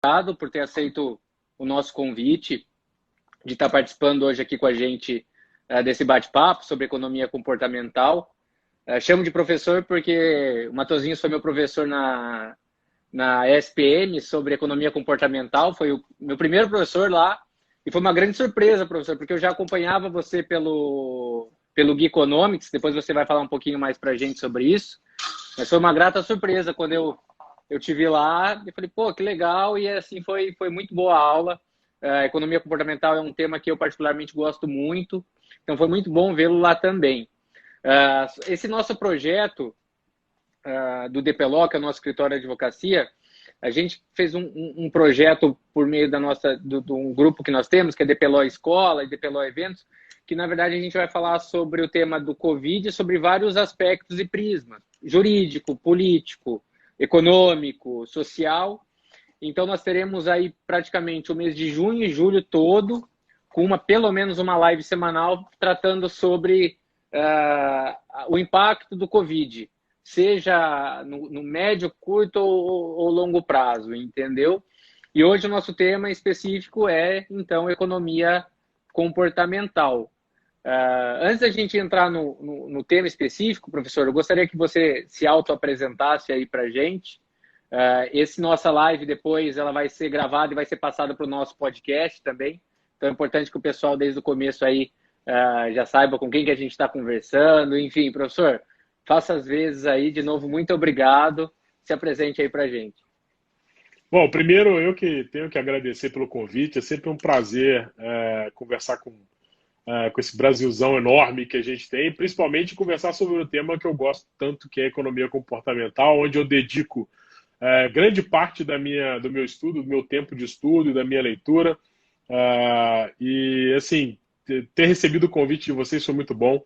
Obrigado por ter aceito o nosso convite de estar participando hoje aqui com a gente desse bate-papo sobre economia comportamental. Chamo de professor porque o Matosinhos foi meu professor na ESPM sobre economia comportamental, foi o meu primeiro professor lá, e foi uma grande surpresa, professor, porque eu já acompanhava você pelo Gui Economics, depois você vai falar um pouquinho mais para a gente sobre isso, mas foi uma grata surpresa quando eu te vi lá e falei, pô, que legal, e assim foi muito boa a aula. Economia comportamental é um tema que eu particularmente gosto muito, então foi muito bom vê-lo lá também. Esse nosso projeto do DPLO, que é o nosso escritório de advocacia, a gente fez um projeto por meio de um grupo que nós temos, que é DPLO Escola e DPLO Eventos, que na verdade a gente vai falar sobre o tema do Covid, sobre vários aspectos e prismas, jurídico, político, econômico, social. Então nós teremos aí praticamente o mês de junho e julho todo, com pelo menos uma live semanal tratando sobre o impacto do Covid, seja no médio, curto ou longo prazo, entendeu? E hoje o nosso tema específico é, então, economia comportamental. Antes da gente entrar no tema específico, professor, eu gostaria que você se auto-apresentasse aí para a gente. Esse nossa live depois ela vai ser gravada e vai ser passada para o nosso podcast também. Então é importante que o pessoal desde o começo aí já saiba com quem que a gente está conversando. Enfim, professor, faça as vezes aí. De novo, muito obrigado. Se apresente aí para a gente. Bom, primeiro eu que tenho que agradecer pelo convite. É sempre um prazer conversar com esse Brasilzão enorme que a gente tem, principalmente conversar sobre o tema que eu gosto tanto, que é a economia comportamental, onde eu dedico grande parte do meu estudo, do meu tempo de estudo e da minha leitura. E, assim, ter recebido o convite de vocês foi muito bom.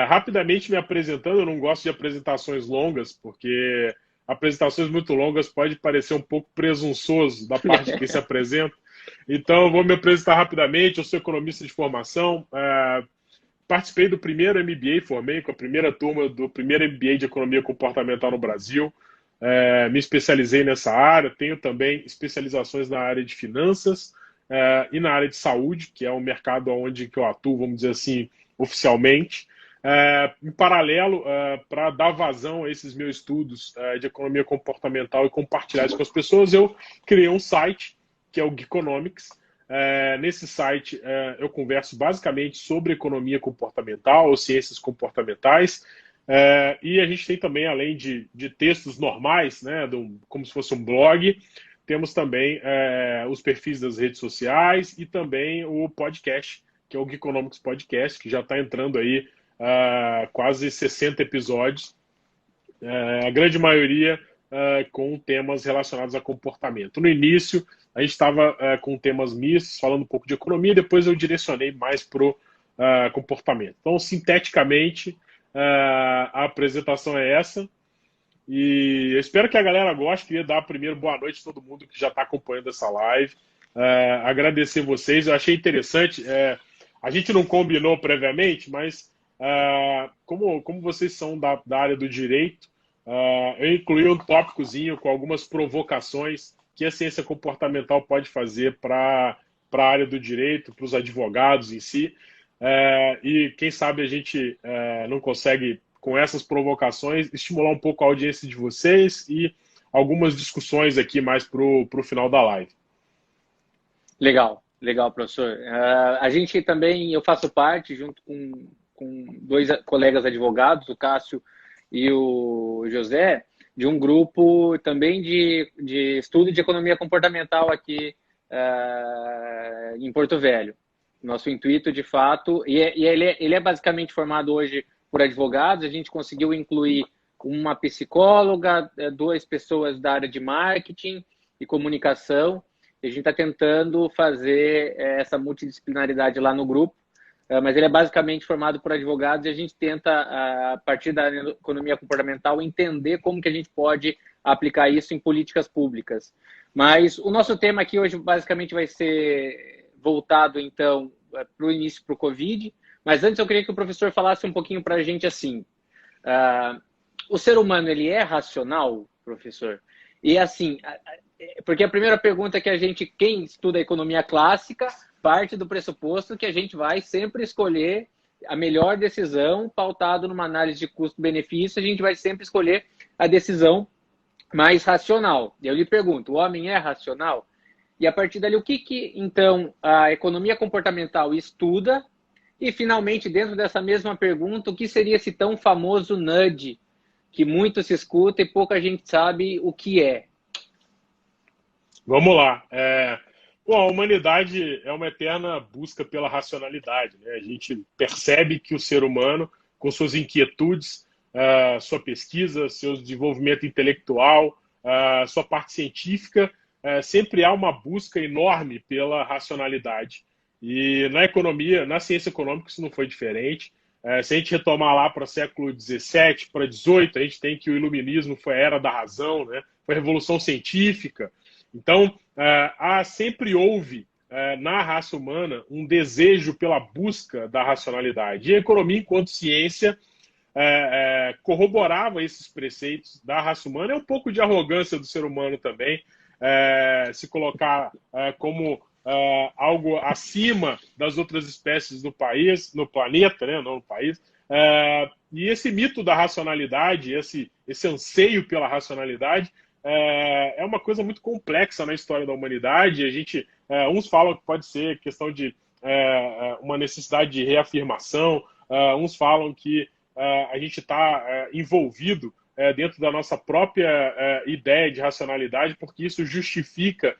Rapidamente me apresentando, eu não gosto de apresentações longas, porque apresentações muito longas pode parecer um pouco presunçoso da parte de quem se apresenta. Então, eu vou me apresentar rapidamente. Eu sou economista de formação, participei do primeiro MBA, formei com a primeira turma do primeiro MBA de Economia Comportamental no Brasil. Me especializei nessa área, tenho também especializações na área de finanças e na área de saúde, que é um mercado onde que eu atuo, vamos dizer assim, oficialmente. Em paralelo, para dar vazão a esses meus estudos de economia comportamental e compartilhar isso com as pessoas, eu criei um site, que é o Geekonomics. Nesse site, eu converso basicamente sobre economia comportamental ou ciências comportamentais. E a gente tem também, além de textos normais, né, como se fosse um blog, temos também os perfis das redes sociais e também o podcast, que é o Geekonomics Podcast, que já está entrando aí quase 60 episódios, a grande maioria com temas relacionados a comportamento. No início, a gente estava com temas mistos, falando um pouco de economia, depois eu direcionei mais para o comportamento. Então, sinteticamente, a apresentação é essa. E eu espero que a galera goste. Queria dar primeiro boa noite a todo mundo que já está acompanhando essa live. Agradecer vocês. Eu achei interessante. A gente não combinou previamente, mas como vocês são da área do direito, eu incluí um tópicozinho com algumas provocações que a ciência comportamental pode fazer para a área do direito, para os advogados em si. E quem sabe a gente não consegue, com essas provocações, estimular um pouco a audiência de vocês e algumas discussões aqui mais para o final da live. Legal, legal, professor. A gente também, eu faço parte, junto com dois colegas advogados, o Cássio e o José, de um grupo também de estudo de economia comportamental aqui em Porto Velho. Nosso intuito, de fato, ele é basicamente formado hoje por advogados. A gente conseguiu incluir uma psicóloga, duas pessoas da área de marketing e comunicação. A gente está tentando fazer essa multidisciplinaridade lá no grupo, mas ele é basicamente formado por advogados e a gente tenta, a partir da economia comportamental, entender como que a gente pode aplicar isso em políticas públicas. Mas o nosso tema aqui hoje basicamente vai ser voltado, então, para o início, para o Covid. Mas antes eu queria que o professor falasse um pouquinho para a gente assim. O ser humano, ele é racional, professor? E assim, porque a primeira pergunta que a gente, quem estuda economia clássica, parte do pressuposto que a gente vai sempre escolher a melhor decisão, pautado numa análise de custo-benefício, a gente vai sempre escolher a decisão mais racional. Eu lhe pergunto, o homem é racional? E a partir dali, o que então a economia comportamental estuda? E finalmente, dentro dessa mesma pergunta, o que seria esse tão famoso nudge que muito se escuta e pouca gente sabe o que é? Vamos lá. Bom, a humanidade é uma eterna busca pela racionalidade, né? A gente percebe que o ser humano, com suas inquietudes, sua pesquisa, seu desenvolvimento intelectual, sua parte científica, sempre há uma busca enorme pela racionalidade. E na economia, na ciência econômica, isso não foi diferente. Se a gente retomar lá para o século XVII, para XVIII, a gente tem que o iluminismo foi a era da razão, né? Foi a revolução científica. Então, sempre houve na raça humana um desejo pela busca da racionalidade. E a economia, enquanto ciência, corroborava esses preceitos da raça humana. É um pouco de arrogância do ser humano também, se colocar como algo acima das outras espécies do país, no planeta, né, não no país. E esse mito da racionalidade, esse anseio pela racionalidade, é uma coisa muito complexa na história da humanidade. A gente, uns falam que pode ser questão de uma necessidade de reafirmação, uns falam que a gente está envolvido dentro da nossa própria ideia de racionalidade, porque isso justifica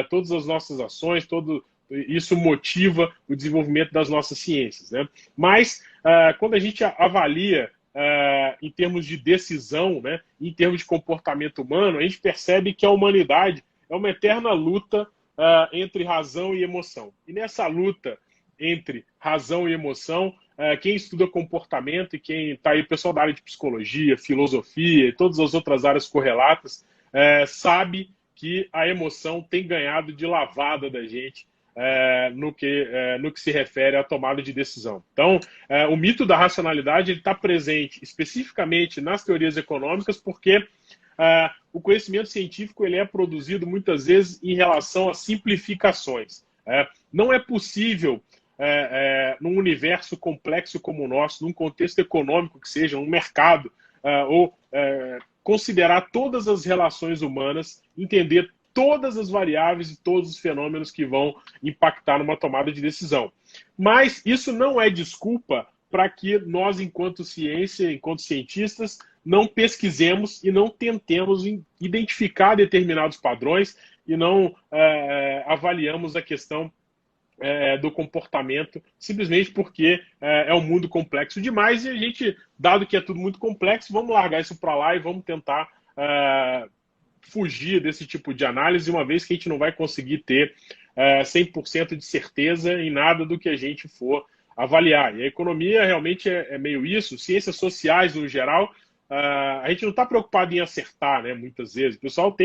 todas as nossas ações, isso motiva o desenvolvimento das nossas ciências, né? Mas, quando a gente avalia em termos de decisão, né, em termos de comportamento humano, a gente percebe que a humanidade é uma eterna luta entre razão e emoção. E nessa luta entre razão e emoção, quem estuda comportamento e quem está aí, pessoal da área de psicologia, filosofia e todas as outras áreas correlatas, sabe que a emoção tem ganhado de lavada da gente no que se refere à tomada de decisão. Então, o mito da racionalidade está presente especificamente nas teorias econômicas, porque o conhecimento científico ele é produzido muitas vezes em relação a simplificações. Não é possível, num universo complexo como o nosso, num contexto econômico que seja, um mercado, considerar todas as relações humanas, entender todas as variáveis e todos os fenômenos que vão impactar numa tomada de decisão. Mas isso não é desculpa para que nós, enquanto ciência, enquanto cientistas, não pesquisemos e não tentemos identificar determinados padrões e não avaliamos a questão do comportamento, simplesmente porque é um mundo complexo demais e a gente, dado que é tudo muito complexo, vamos largar isso para lá e vamos tentar fugir desse tipo de análise, uma vez que a gente não vai conseguir ter 100% de certeza em nada do que a gente for avaliar. E a economia realmente é meio isso, ciências sociais no geral, a gente não está preocupado em acertar, né, muitas vezes. O pessoal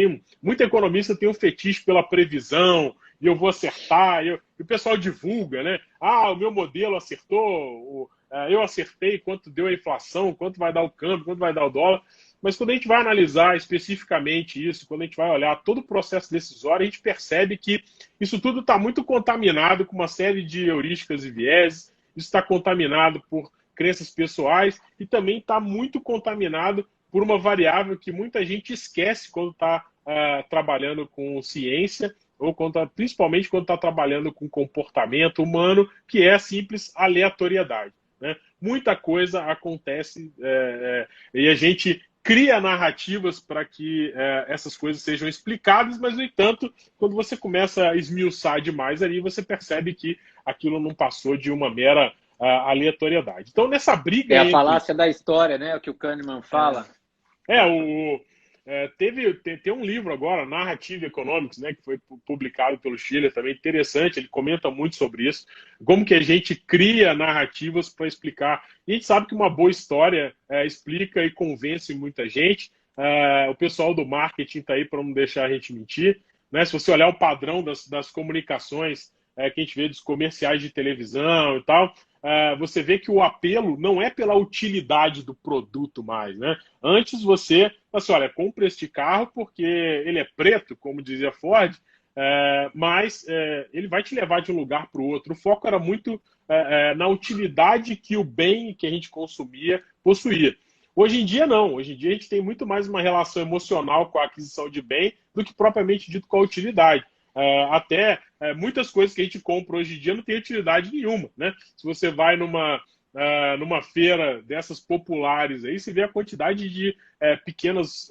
muito economista tem um fetiche pela previsão, e eu vou acertar, e o pessoal divulga, né? O meu modelo acertou, eu acertei quanto deu a inflação, quanto vai dar o câmbio, quanto vai dar o dólar. Mas quando a gente vai analisar especificamente isso, quando a gente vai olhar todo o processo decisório, a gente percebe que isso tudo está muito contaminado com uma série de heurísticas e vieses, isso está contaminado por crenças pessoais e também está muito contaminado por uma variável que muita gente esquece quando está trabalhando com ciência, ou principalmente quando está trabalhando com comportamento humano, que é a simples aleatoriedade, né? Muita coisa acontece e a gente cria narrativas para que essas coisas sejam explicadas, mas, no entanto, quando você começa a esmiuçar demais ali, você percebe que aquilo não passou de uma mera aleatoriedade. Então, nessa briga... É a falácia da história, né? O que o Kahneman fala. Tem um livro agora, Narrative Economics, né, que foi publicado pelo Schiller, também interessante, ele comenta muito sobre isso, como que a gente cria narrativas para explicar. E a gente sabe que uma boa história explica e convence muita gente. O pessoal do marketing está aí para não deixar a gente mentir, né? Se você olhar o padrão das comunicações que a gente vê dos comerciais de televisão e tal, você vê que o apelo não é pela utilidade do produto mais, né? Antes você fala assim, olha, compra este carro porque ele é preto, como dizia Ford, mas ele vai te levar de um lugar para o outro. O foco era muito na utilidade que o bem que a gente consumia possuía. Hoje em dia, não. Hoje em dia, a gente tem muito mais uma relação emocional com a aquisição de bem do que propriamente dito com a utilidade. Até muitas coisas que a gente compra hoje em dia não tem utilidade nenhuma, né? Se você vai numa feira dessas populares aí, você vê a quantidade de pequenos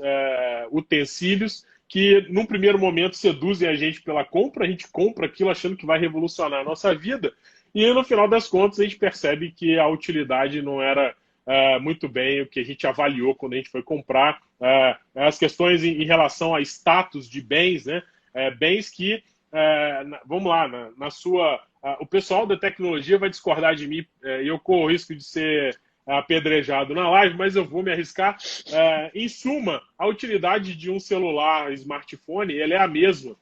utensílios que, num primeiro momento, seduzem a gente pela compra, a gente compra aquilo achando que vai revolucionar a nossa vida, e no final das contas a gente percebe que a utilidade não era muito bem o que a gente avaliou quando a gente foi comprar. As questões em relação a status de bens, né? Bens que, vamos lá, o pessoal da tecnologia vai discordar de mim e eu corro o risco de ser apedrejado na live, mas eu vou me arriscar. Em suma, a utilidade de um celular, smartphone, ele é a mesma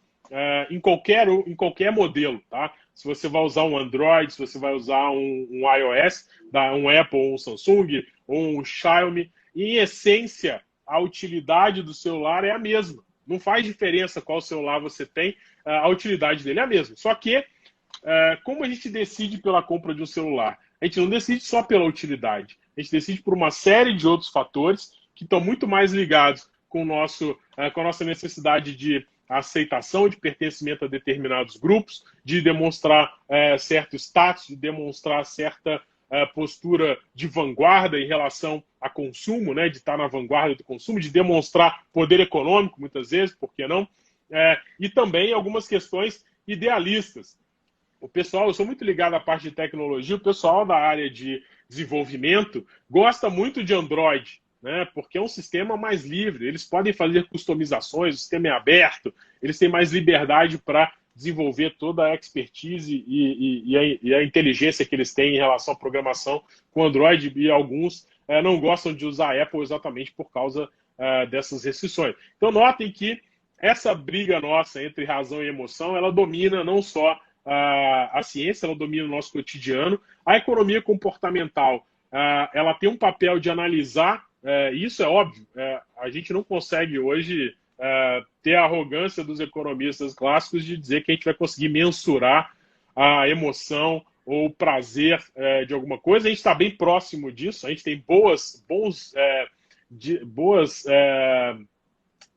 em qualquer modelo, tá? Se você vai usar um Android, se você vai usar um iOS, um Apple, um Samsung, ou um Xiaomi, em essência, a utilidade do celular é a mesma. Não faz diferença qual celular você tem, a utilidade dele é a mesma. Só que, como a gente decide pela compra de um celular? A gente não decide só pela utilidade. A gente decide por uma série de outros fatores que estão muito mais ligados com a nossa necessidade de aceitação, de pertencimento a determinados grupos, de demonstrar certo status, de demonstrar certa postura de vanguarda em relação a consumo, né, de estar na vanguarda do consumo, de demonstrar poder econômico, muitas vezes, por que não? E também algumas questões idealistas. O pessoal, eu sou muito ligado à parte de tecnologia, o pessoal da área de desenvolvimento gosta muito de Android, né, porque é um sistema mais livre, eles podem fazer customizações, o sistema é aberto, eles têm mais liberdade para desenvolver toda a expertise e a inteligência que eles têm em relação à programação com Android, e alguns não gostam de usar a Apple exatamente por causa dessas restrições. Então notem que essa briga nossa entre razão e emoção, ela domina não só a ciência, ela domina o nosso cotidiano. A economia comportamental, ela tem um papel de analisar, isso é óbvio, a gente não consegue hoje ter a arrogância dos economistas clássicos de dizer que a gente vai conseguir mensurar a emoção ou o prazer de alguma coisa. A gente está bem próximo disso, a gente tem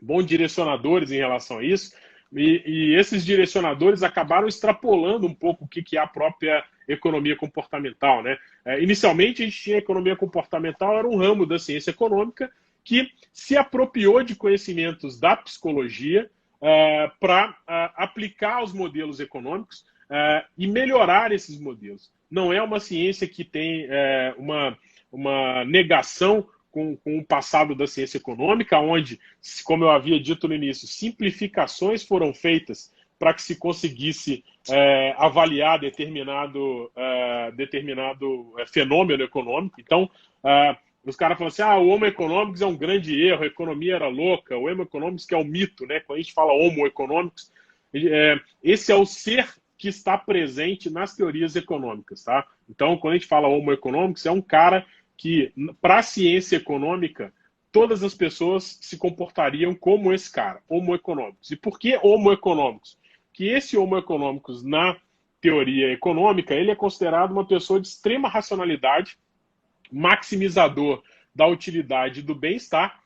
bons direcionadores em relação a isso, e esses direcionadores acabaram extrapolando um pouco o que é a própria economia comportamental, né? Inicialmente, a gente tinha a economia comportamental, era um ramo da ciência econômica que se apropriou de conhecimentos da psicologia para aplicar aos modelos econômicos e melhorar esses modelos. Não é uma ciência que tem uma negação com o passado da ciência econômica, onde, como eu havia dito no início, simplificações foram feitas para que se conseguisse avaliar determinado fenômeno econômico. Então, os caras falam assim, o Homo economicus é um grande erro, a economia era louca, o Homo economicus que é um mito, né? Quando a gente fala Homo economicus, esse é o ser que está presente nas teorias econômicas, tá? Então, quando a gente fala Homo economicus, é um cara que, para a ciência econômica, todas as pessoas se comportariam como esse cara, Homo economicus. E por que Homo economicus? Que esse Homo economicus, na teoria econômica, ele é considerado uma pessoa de extrema racionalidade, maximizador da utilidade e do bem-estar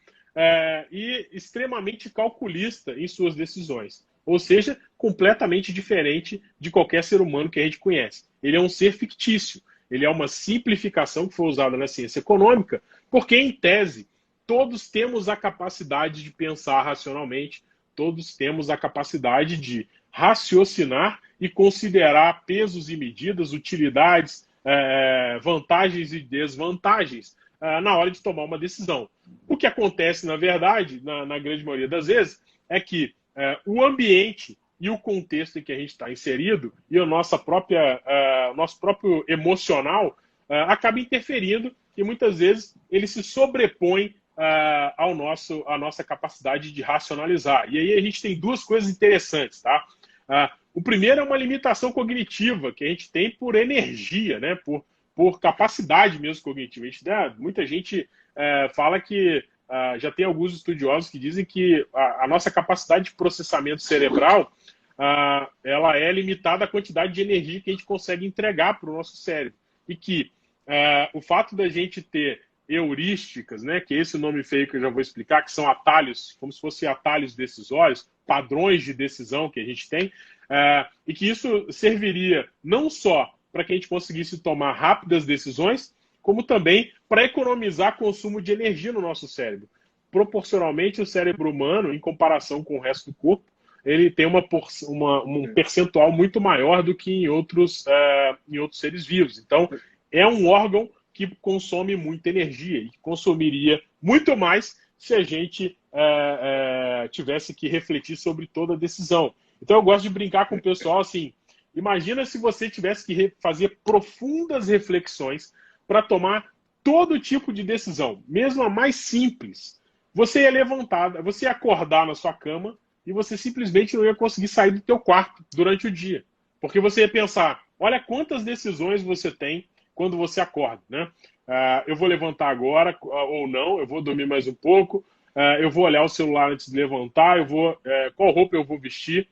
e extremamente calculista em suas decisões. Ou seja, completamente diferente de qualquer ser humano que a gente conhece. Ele é um ser fictício. Ele é uma simplificação que foi usada na ciência econômica, porque, em tese, todos temos a capacidade de pensar racionalmente, todos temos a capacidade de raciocinar e considerar pesos e medidas, utilidades, vantagens e desvantagens na hora de tomar uma decisão. O que acontece, na verdade, na grande maioria das vezes, é que o ambiente e o contexto em que a gente está inserido e o nosso próprio emocional acaba interferindo e muitas vezes ele se sobrepõe à nossa capacidade de racionalizar. E aí a gente tem duas coisas interessantes, tá? O primeiro é uma limitação cognitiva que a gente tem por energia, né? Por por capacidade mesmo cognitiva. Muita gente fala que já tem alguns estudiosos que dizem que a nossa capacidade de processamento cerebral ela é limitada à quantidade de energia que a gente consegue entregar para o nosso cérebro. E que o fato da gente ter heurísticas, né, que é esse nome feio que eu já vou explicar, que são atalhos, como se fossem atalhos decisórios, padrões de decisão que a gente tem, e que isso serviria não só para que a gente conseguisse tomar rápidas decisões, como também para economizar consumo de energia no nosso cérebro. Proporcionalmente, o cérebro humano, em comparação com o resto do corpo, ele tem um percentual muito maior do que em outros seres vivos. Então, é um órgão que consome muita energia e que consumiria muito mais se a gente tivesse que refletir sobre toda a decisão. Então, eu gosto de brincar com o pessoal assim, imagina se você tivesse que fazer profundas reflexões para tomar todo tipo de decisão, mesmo a mais simples. Você ia levantar, você ia acordar na sua cama e você simplesmente não ia conseguir sair do teu quarto durante o dia. Porque você ia pensar, olha quantas decisões você tem quando você acorda, né? Eu vou levantar agora ou não, eu vou dormir mais um pouco, eu vou olhar o celular antes de levantar, qual roupa eu vou vestir,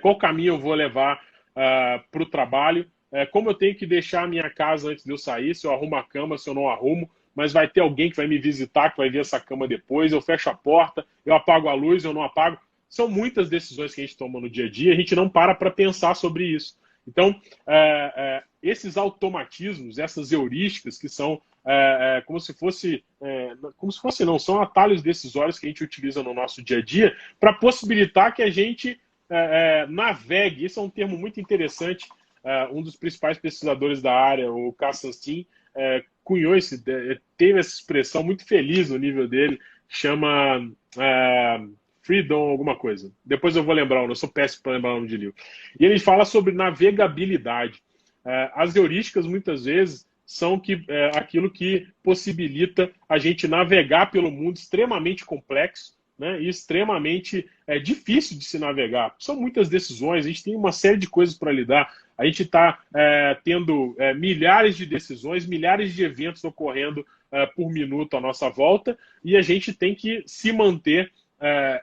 qual caminho eu vou levar para o trabalho, como eu tenho que deixar a minha casa antes de eu sair, se eu arrumo a cama, se eu não arrumo, mas vai ter alguém que vai me visitar, que vai ver essa cama depois, eu fecho a porta, eu apago a luz, eu não apago. São muitas decisões que a gente toma no dia a dia, a gente não para pensar sobre isso. Então, esses automatismos, essas heurísticas que são como se fosse não, são atalhos decisórios que a gente utiliza no nosso dia a dia para possibilitar que a gente navegue. Esse é um termo muito interessante. Um dos principais pesquisadores da área, o Kassanstin, cunhou teve essa expressão muito feliz no nível dele, chama Freedom alguma coisa. Depois eu vou lembrar, eu sou péssimo para lembrar o nome de livro. E ele fala sobre navegabilidade. As heurísticas, muitas vezes, são aquilo que possibilita a gente navegar pelo mundo extremamente complexo, né, e extremamente difícil de se navegar. São muitas decisões, a gente tem uma série de coisas para lidar. A gente está tendo milhares de decisões, milhares de eventos ocorrendo por minuto à nossa volta, e a gente tem que se manter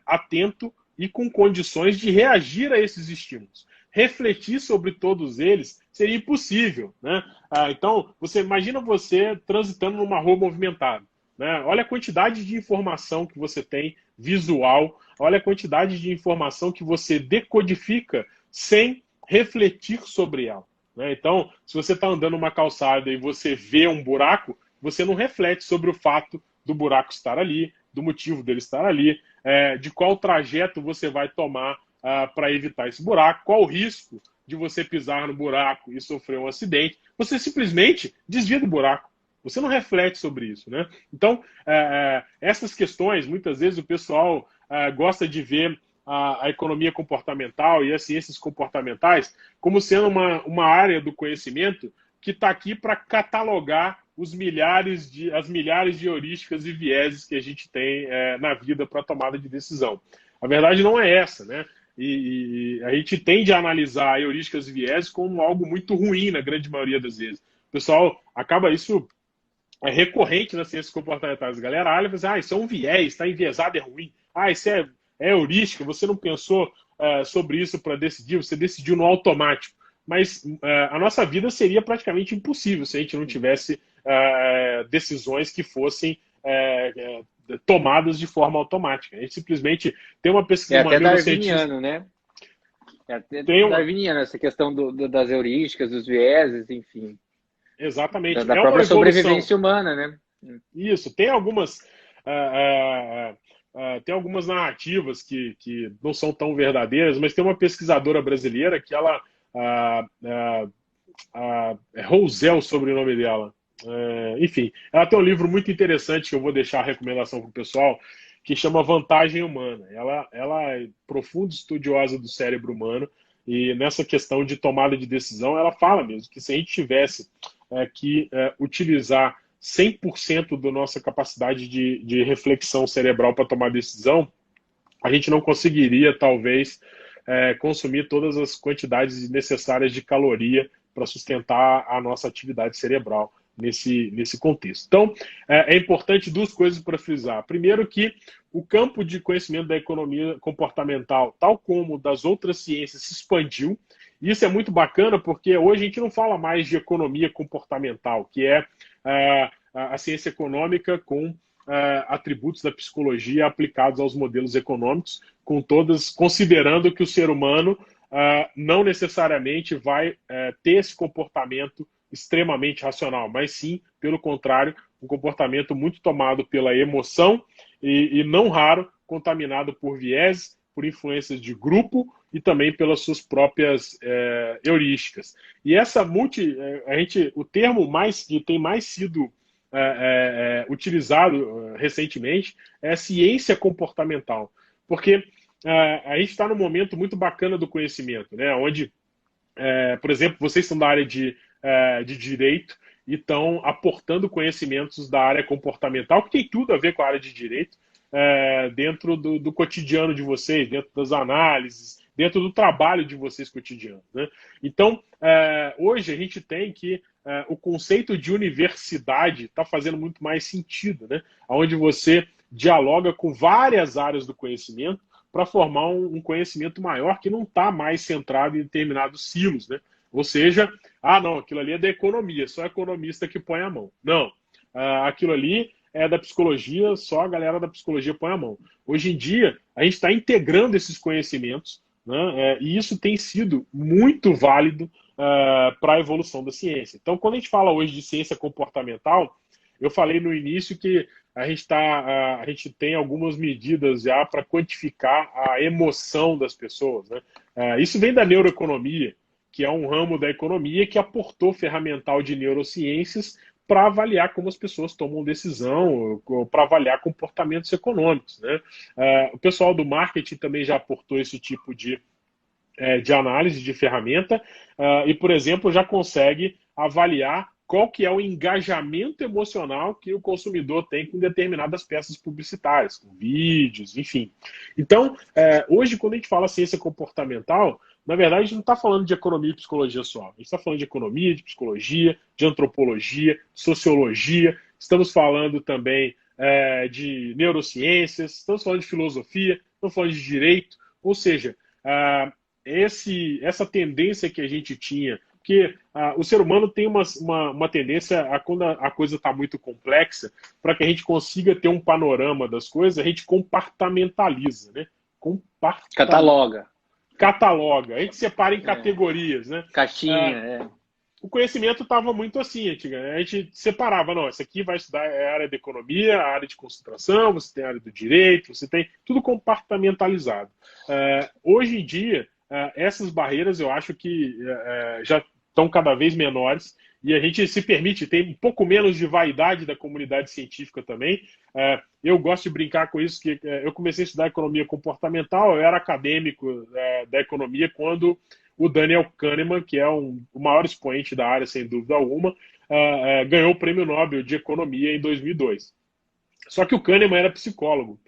atento e com condições de reagir a esses estímulos. Refletir sobre todos eles seria impossível, né? Então, imagina você transitando numa rua movimentada, né? Olha a quantidade de informação que você tem visual, olha a quantidade de informação que você decodifica sem refletir sobre ela, né? Então, se você está andando numa calçada e você vê um buraco, você não reflete sobre o fato do buraco estar ali, do motivo dele estar ali, de qual trajeto você vai tomar para evitar esse buraco, qual o risco de você pisar no buraco e sofrer um acidente. Você simplesmente desvia do buraco. Você não reflete sobre isso, né? Então, essas questões, muitas vezes o pessoal gosta de ver a economia comportamental e as ciências comportamentais como sendo uma área do conhecimento que está aqui para catalogar as milhares de heurísticas e vieses que a gente tem na vida para tomada de decisão. A verdade não é essa, né? E a gente tende a analisar heurísticas e vieses como algo muito ruim na grande maioria das vezes. O pessoal acaba isso recorrente nas ciências comportamentais. A galera olha e fala assim, isso é um viés, está enviesado, é ruim. Isso é heurística, você não pensou sobre isso para decidir, você decidiu no automático. Mas a nossa vida seria praticamente impossível se a gente não tivesse decisões que fossem tomadas de forma automática. A gente simplesmente tem uma pesquisa... até darwiniano, né? Darwiniano, essa questão das heurísticas, dos vieses, enfim. Exatamente. Da própria sobrevivência humana, né? Isso. Tem algumas narrativas que não são tão verdadeiras, mas tem uma pesquisadora brasileira que ela... Rosel, o sobrenome dela. Enfim, ela tem um livro muito interessante que eu vou deixar a recomendação para o pessoal, que chama Vantagem Humana. Ela é profunda estudiosa do cérebro humano e nessa questão de tomada de decisão, ela fala mesmo que se a gente tivesse que utilizar 100% da nossa capacidade de reflexão cerebral para tomar decisão, a gente não conseguiria, talvez, consumir todas as quantidades necessárias de caloria para sustentar a nossa atividade cerebral nesse contexto. Então, é importante duas coisas para frisar. Primeiro que o campo de conhecimento da economia comportamental, tal como das outras ciências, se expandiu. E isso é muito bacana porque hoje a gente não fala mais de economia comportamental, que é a ciência econômica com atributos da psicologia aplicados aos modelos econômicos, considerando que o ser humano não necessariamente vai ter esse comportamento extremamente racional, mas sim, pelo contrário, um comportamento muito tomado pela emoção e não raro, contaminado por viés, por influências de grupo e também pelas suas próprias heurísticas. E essa o termo que tem mais sido utilizado recentemente é ciência comportamental, porque a gente está num momento muito bacana do conhecimento, né? Onde, por exemplo, vocês são da área de direito e estão aportando conhecimentos da área comportamental, que tem tudo a ver com a área de direito, dentro do cotidiano de vocês, dentro das análises, dentro do trabalho de vocês cotidiano, né? Então, hoje a gente tem que o conceito de universidade está fazendo muito mais sentido, né? Onde você dialoga com várias áreas do conhecimento para formar um conhecimento maior que não está mais centrado em determinados silos, né? Ou seja, não, aquilo ali é da economia, só economista que põe a mão. Não, aquilo ali é da psicologia, só a galera da psicologia põe a mão. Hoje em dia, a gente está integrando esses conhecimentos, né? E isso tem sido muito válido para a evolução da ciência. Então, quando a gente fala hoje de ciência comportamental, eu falei no início que a gente tem algumas medidas já para quantificar a emoção das pessoas, né? Isso vem da neuroeconomia, que é um ramo da economia que aportou ferramental de neurociências para avaliar como as pessoas tomam decisão, para avaliar comportamentos econômicos, né? O pessoal do marketing também já aportou esse tipo de análise de ferramenta e, por exemplo, já consegue avaliar qual que é o engajamento emocional que o consumidor tem com determinadas peças publicitárias, com vídeos, enfim. Então, hoje, quando a gente fala ciência comportamental, na verdade, a gente não está falando de economia e psicologia só. A gente está falando de economia, de psicologia, de antropologia, sociologia. Estamos falando também de neurociências, estamos falando de filosofia, estamos falando de direito. Ou seja, essa tendência que a gente tinha, porque o ser humano tem uma tendência quando a coisa está muito complexa, para que a gente consiga ter um panorama das coisas, a gente compartamentaliza, né? Cataloga. A gente separa em categorias, né? Caixinha, O conhecimento estava muito assim, antigamente. A gente separava, não, esse aqui vai estudar a área da economia, a área de concentração, você tem a área do direito, você tem tudo compartamentalizado. Hoje em dia, essas barreiras eu acho que já estão cada vez menores e a gente se permite ter um pouco menos de vaidade da comunidade científica também. Eu gosto de brincar com isso, que eu comecei a estudar economia comportamental, eu era acadêmico da economia quando o Daniel Kahneman, que é o maior expoente da área, sem dúvida alguma, ganhou o Prêmio Nobel de Economia em 2002. Só que o Kahneman era psicólogo.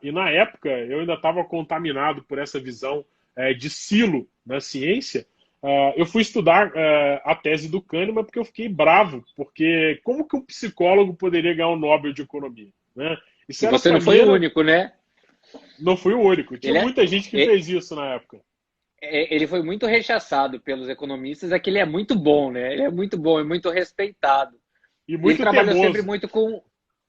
E na época eu ainda estava contaminado por essa visão de silo na ciência. Eu fui estudar a tese do Kahneman porque eu fiquei bravo, porque como que um psicólogo poderia ganhar um Nobel de Economia, né? Isso e você não foi o único, né? Não fui o único. Tinha muita gente que fez isso na época. Ele foi muito rechaçado pelos economistas, é que ele é muito bom, né? Ele é muito bom, é muito respeitado. E muito ele trabalhou teimoso. Sempre muito com...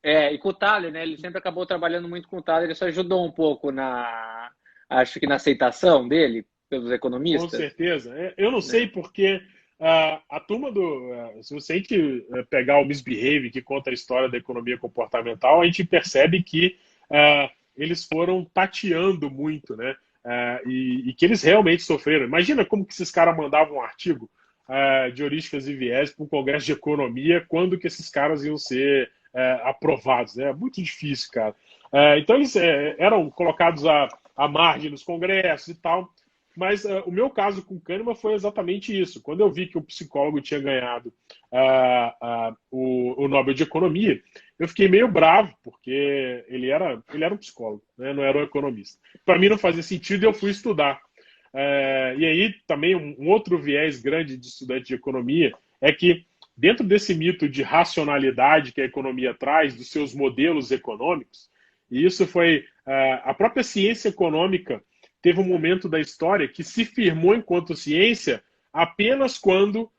e com o Thaler, né? Ele sempre acabou trabalhando muito com o Thaler, isso ajudou um pouco acho que na aceitação dele pelos economistas. Com certeza. Eu não sei porque a turma se você pegar o Misbehave, que conta a história da economia comportamental, a gente percebe que eles foram tateando muito, né? E que eles realmente sofreram. Imagina como que esses caras mandavam um artigo de heurísticas e viés para um congresso de economia, quando que esses caras iam ser aprovados, né? É muito difícil, cara. Então eles eram colocados à margem nos congressos e tal. Mas o meu caso com o Kahneman foi exatamente isso. Quando eu vi que o psicólogo tinha ganhado o Nobel de Economia, eu fiquei meio bravo, porque ele era um psicólogo, né? Não era um economista. Para mim não fazia sentido e eu fui estudar. E aí também um outro viés grande de estudante de economia é que dentro desse mito de racionalidade que a economia traz, dos seus modelos econômicos, e isso foi a própria ciência econômica teve um momento da história que se firmou enquanto ciência apenas quando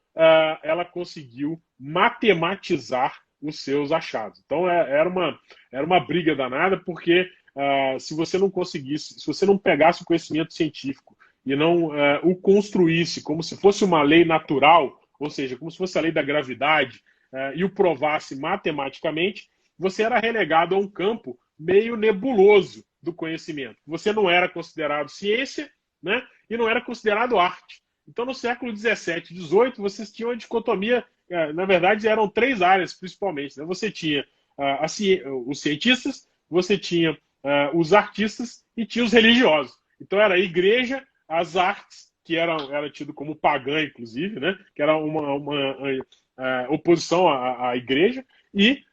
ela conseguiu matematizar os seus achados. Então era uma briga danada, porque se você não conseguisse, se você não pegasse o conhecimento científico e não o construísse como se fosse uma lei natural, ou seja, como se fosse a lei da gravidade, e o provasse matematicamente, você era relegado a um campo meio nebuloso do conhecimento. Você não era considerado ciência, né, e não era considerado arte. Então, no século XVII e XVIII, vocês tinham uma dicotomia, na verdade, eram três áreas, principalmente. Né? Você tinha os cientistas, você tinha os artistas e tinha os religiosos. Então, era a igreja, as artes, que era tido como pagã, inclusive, né? Que era uma oposição à igreja, e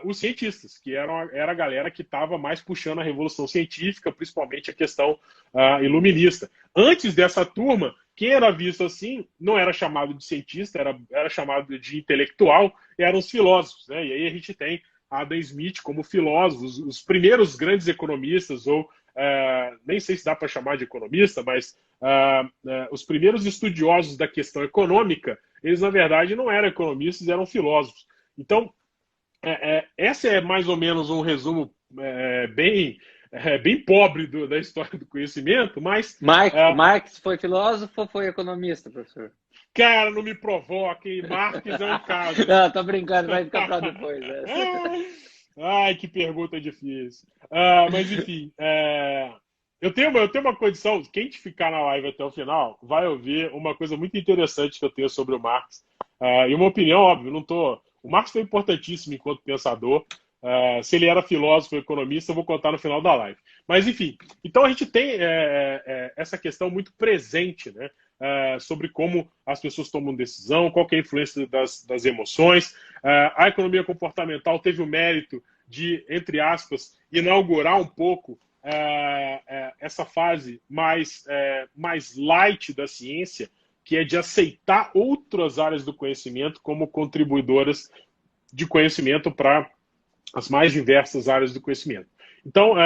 os cientistas, que era a galera que estava mais puxando a revolução científica, principalmente a questão iluminista. Antes dessa turma, quem era visto assim não era chamado de cientista, era chamado de intelectual, e eram os filósofos. Né? E aí a gente tem Adam Smith como filósofo, os primeiros grandes economistas, ou nem sei se dá para chamar de economista, mas os primeiros estudiosos da questão econômica, eles na verdade não eram economistas, eram filósofos. Então, esse é mais ou menos um resumo bem pobre da história do conhecimento, mas... Marx foi filósofo ou foi economista, professor? Cara, não me provoquem, Marx é um caso. Não, tô brincando, vai ficar para depois. Ai, que pergunta difícil. Mas, enfim, eu tenho uma condição, quem ficar na live até o final vai ouvir uma coisa muito interessante que eu tenho sobre o Marx. E uma opinião, óbvio, não tô... O Marx foi importantíssimo enquanto pensador. Se ele era filósofo ou economista, eu vou contar no final da live. Mas, enfim, então a gente tem essa questão muito presente, né? Sobre como as pessoas tomam decisão, qual que é a influência das emoções. A economia comportamental teve o mérito de, entre aspas, inaugurar um pouco essa fase mais light da ciência, que é de aceitar outras áreas do conhecimento como contribuidoras de conhecimento para as mais diversas áreas do conhecimento. Então,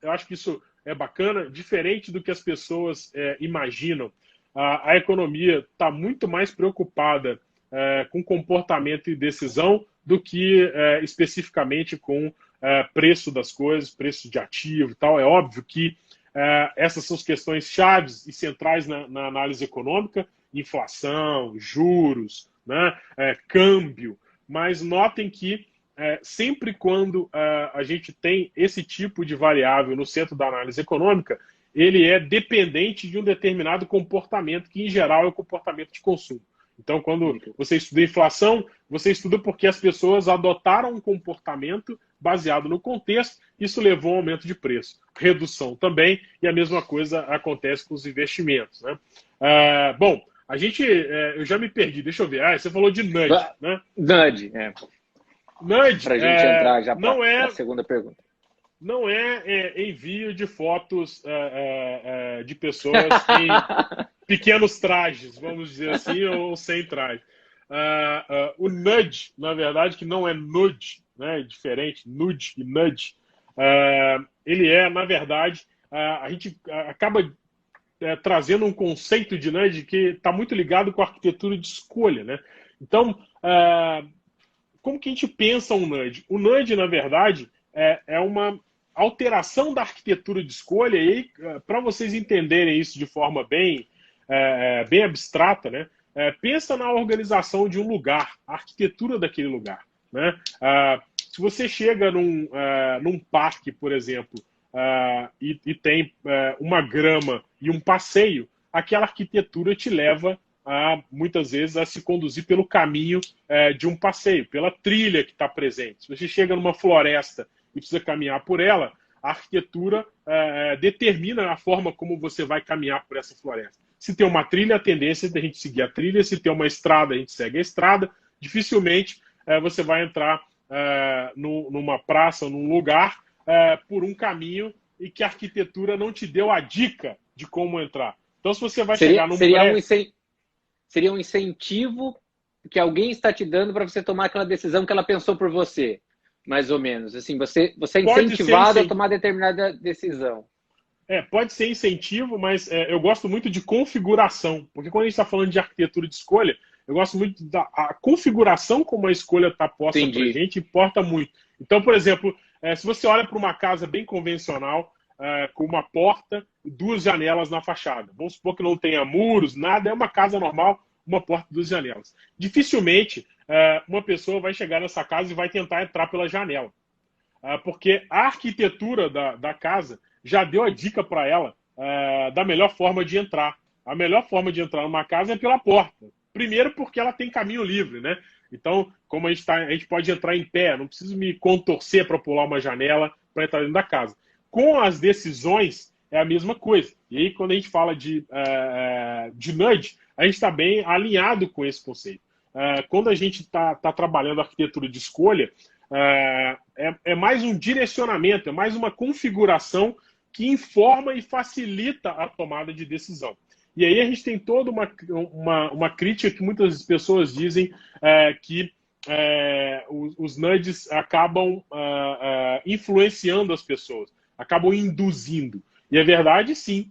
eu acho que isso é bacana, diferente do que as pessoas imaginam. A economia está muito mais preocupada com comportamento e decisão do que especificamente com preço das coisas, preço de ativo e tal. É óbvio que essas são as questões chaves e centrais na análise econômica: inflação, juros, né, câmbio. Mas notem que sempre quando a gente tem esse tipo de variável no centro da análise econômica, ele é dependente de um determinado comportamento, que em geral é o comportamento de consumo. Então, quando você estuda inflação, você estuda porque as pessoas adotaram um comportamento baseado no contexto, isso levou a um aumento de preço. Redução também, e a mesma coisa acontece com os investimentos. Né? Bom, eu já me perdi, deixa eu ver. Você falou de nudge, né? Nudge, Nudge, para a gente entrar já para a segunda pergunta. Não é envio de fotos de pessoas em pequenos trajes, vamos dizer assim, ou sem traje. O nudge, na verdade, que não é nude, né, é diferente, nude e nudge, ele na verdade, a gente acaba trazendo um conceito de nudge que está muito ligado com a arquitetura de escolha. Né? Então, como que a gente pensa um nudge? O nudge, na verdade, é uma alteração da arquitetura de escolha, e aí, para vocês entenderem isso de forma bem abstrata, né? Pensa na organização de um lugar, a arquitetura daquele lugar. Né? Se você chega num parque, por exemplo, e tem uma grama e um passeio, aquela arquitetura te leva muitas vezes a se conduzir pelo caminho de um passeio, pela trilha que está presente. Se você chega numa floresta e precisa caminhar por ela, a arquitetura determina a forma como você vai caminhar por essa floresta. Se tem uma trilha, a tendência é a gente seguir a trilha. Se tem uma estrada, a gente segue a estrada. Dificilmente você vai entrar numa praça, num lugar, por um caminho e que a arquitetura não te deu a dica de como entrar. Então, se você vai Seria, chegar num seria um, prédio... incen- seria um incentivo que alguém está te dando para você tomar aquela decisão que ela pensou por você, mais ou menos. Assim, você é Pode ser incentivado a tomar determinada decisão. pode ser incentivo, mas eu gosto muito de configuração, porque quando a gente está falando de arquitetura de escolha, eu gosto muito da a configuração como a escolha está posta para a Entendi. gente, importa muito. Então, por exemplo, se você olha para uma casa bem convencional, com uma porta e duas janelas na fachada, vamos supor que não tenha muros, nada, é uma casa normal, uma porta e duas janelas. Dificilmente uma pessoa vai chegar nessa casa e vai tentar entrar pela janela, porque a arquitetura da casa já deu a dica para ela da melhor forma de entrar. A melhor forma de entrar numa casa é pela porta. Primeiro porque ela tem caminho livre, né? Então, como a gente pode entrar em pé, não preciso me contorcer para pular uma janela para entrar dentro da casa. Com as decisões, é a mesma coisa. E aí, quando a gente fala de nudge, a gente está bem alinhado com esse conceito. Quando a gente está trabalhando arquitetura de escolha, é mais um direcionamento, é mais uma configuração que informa e facilita a tomada de decisão. E aí a gente tem toda uma crítica que muitas pessoas dizem que os nudges acabam influenciando as pessoas, acabam induzindo. E é verdade, sim,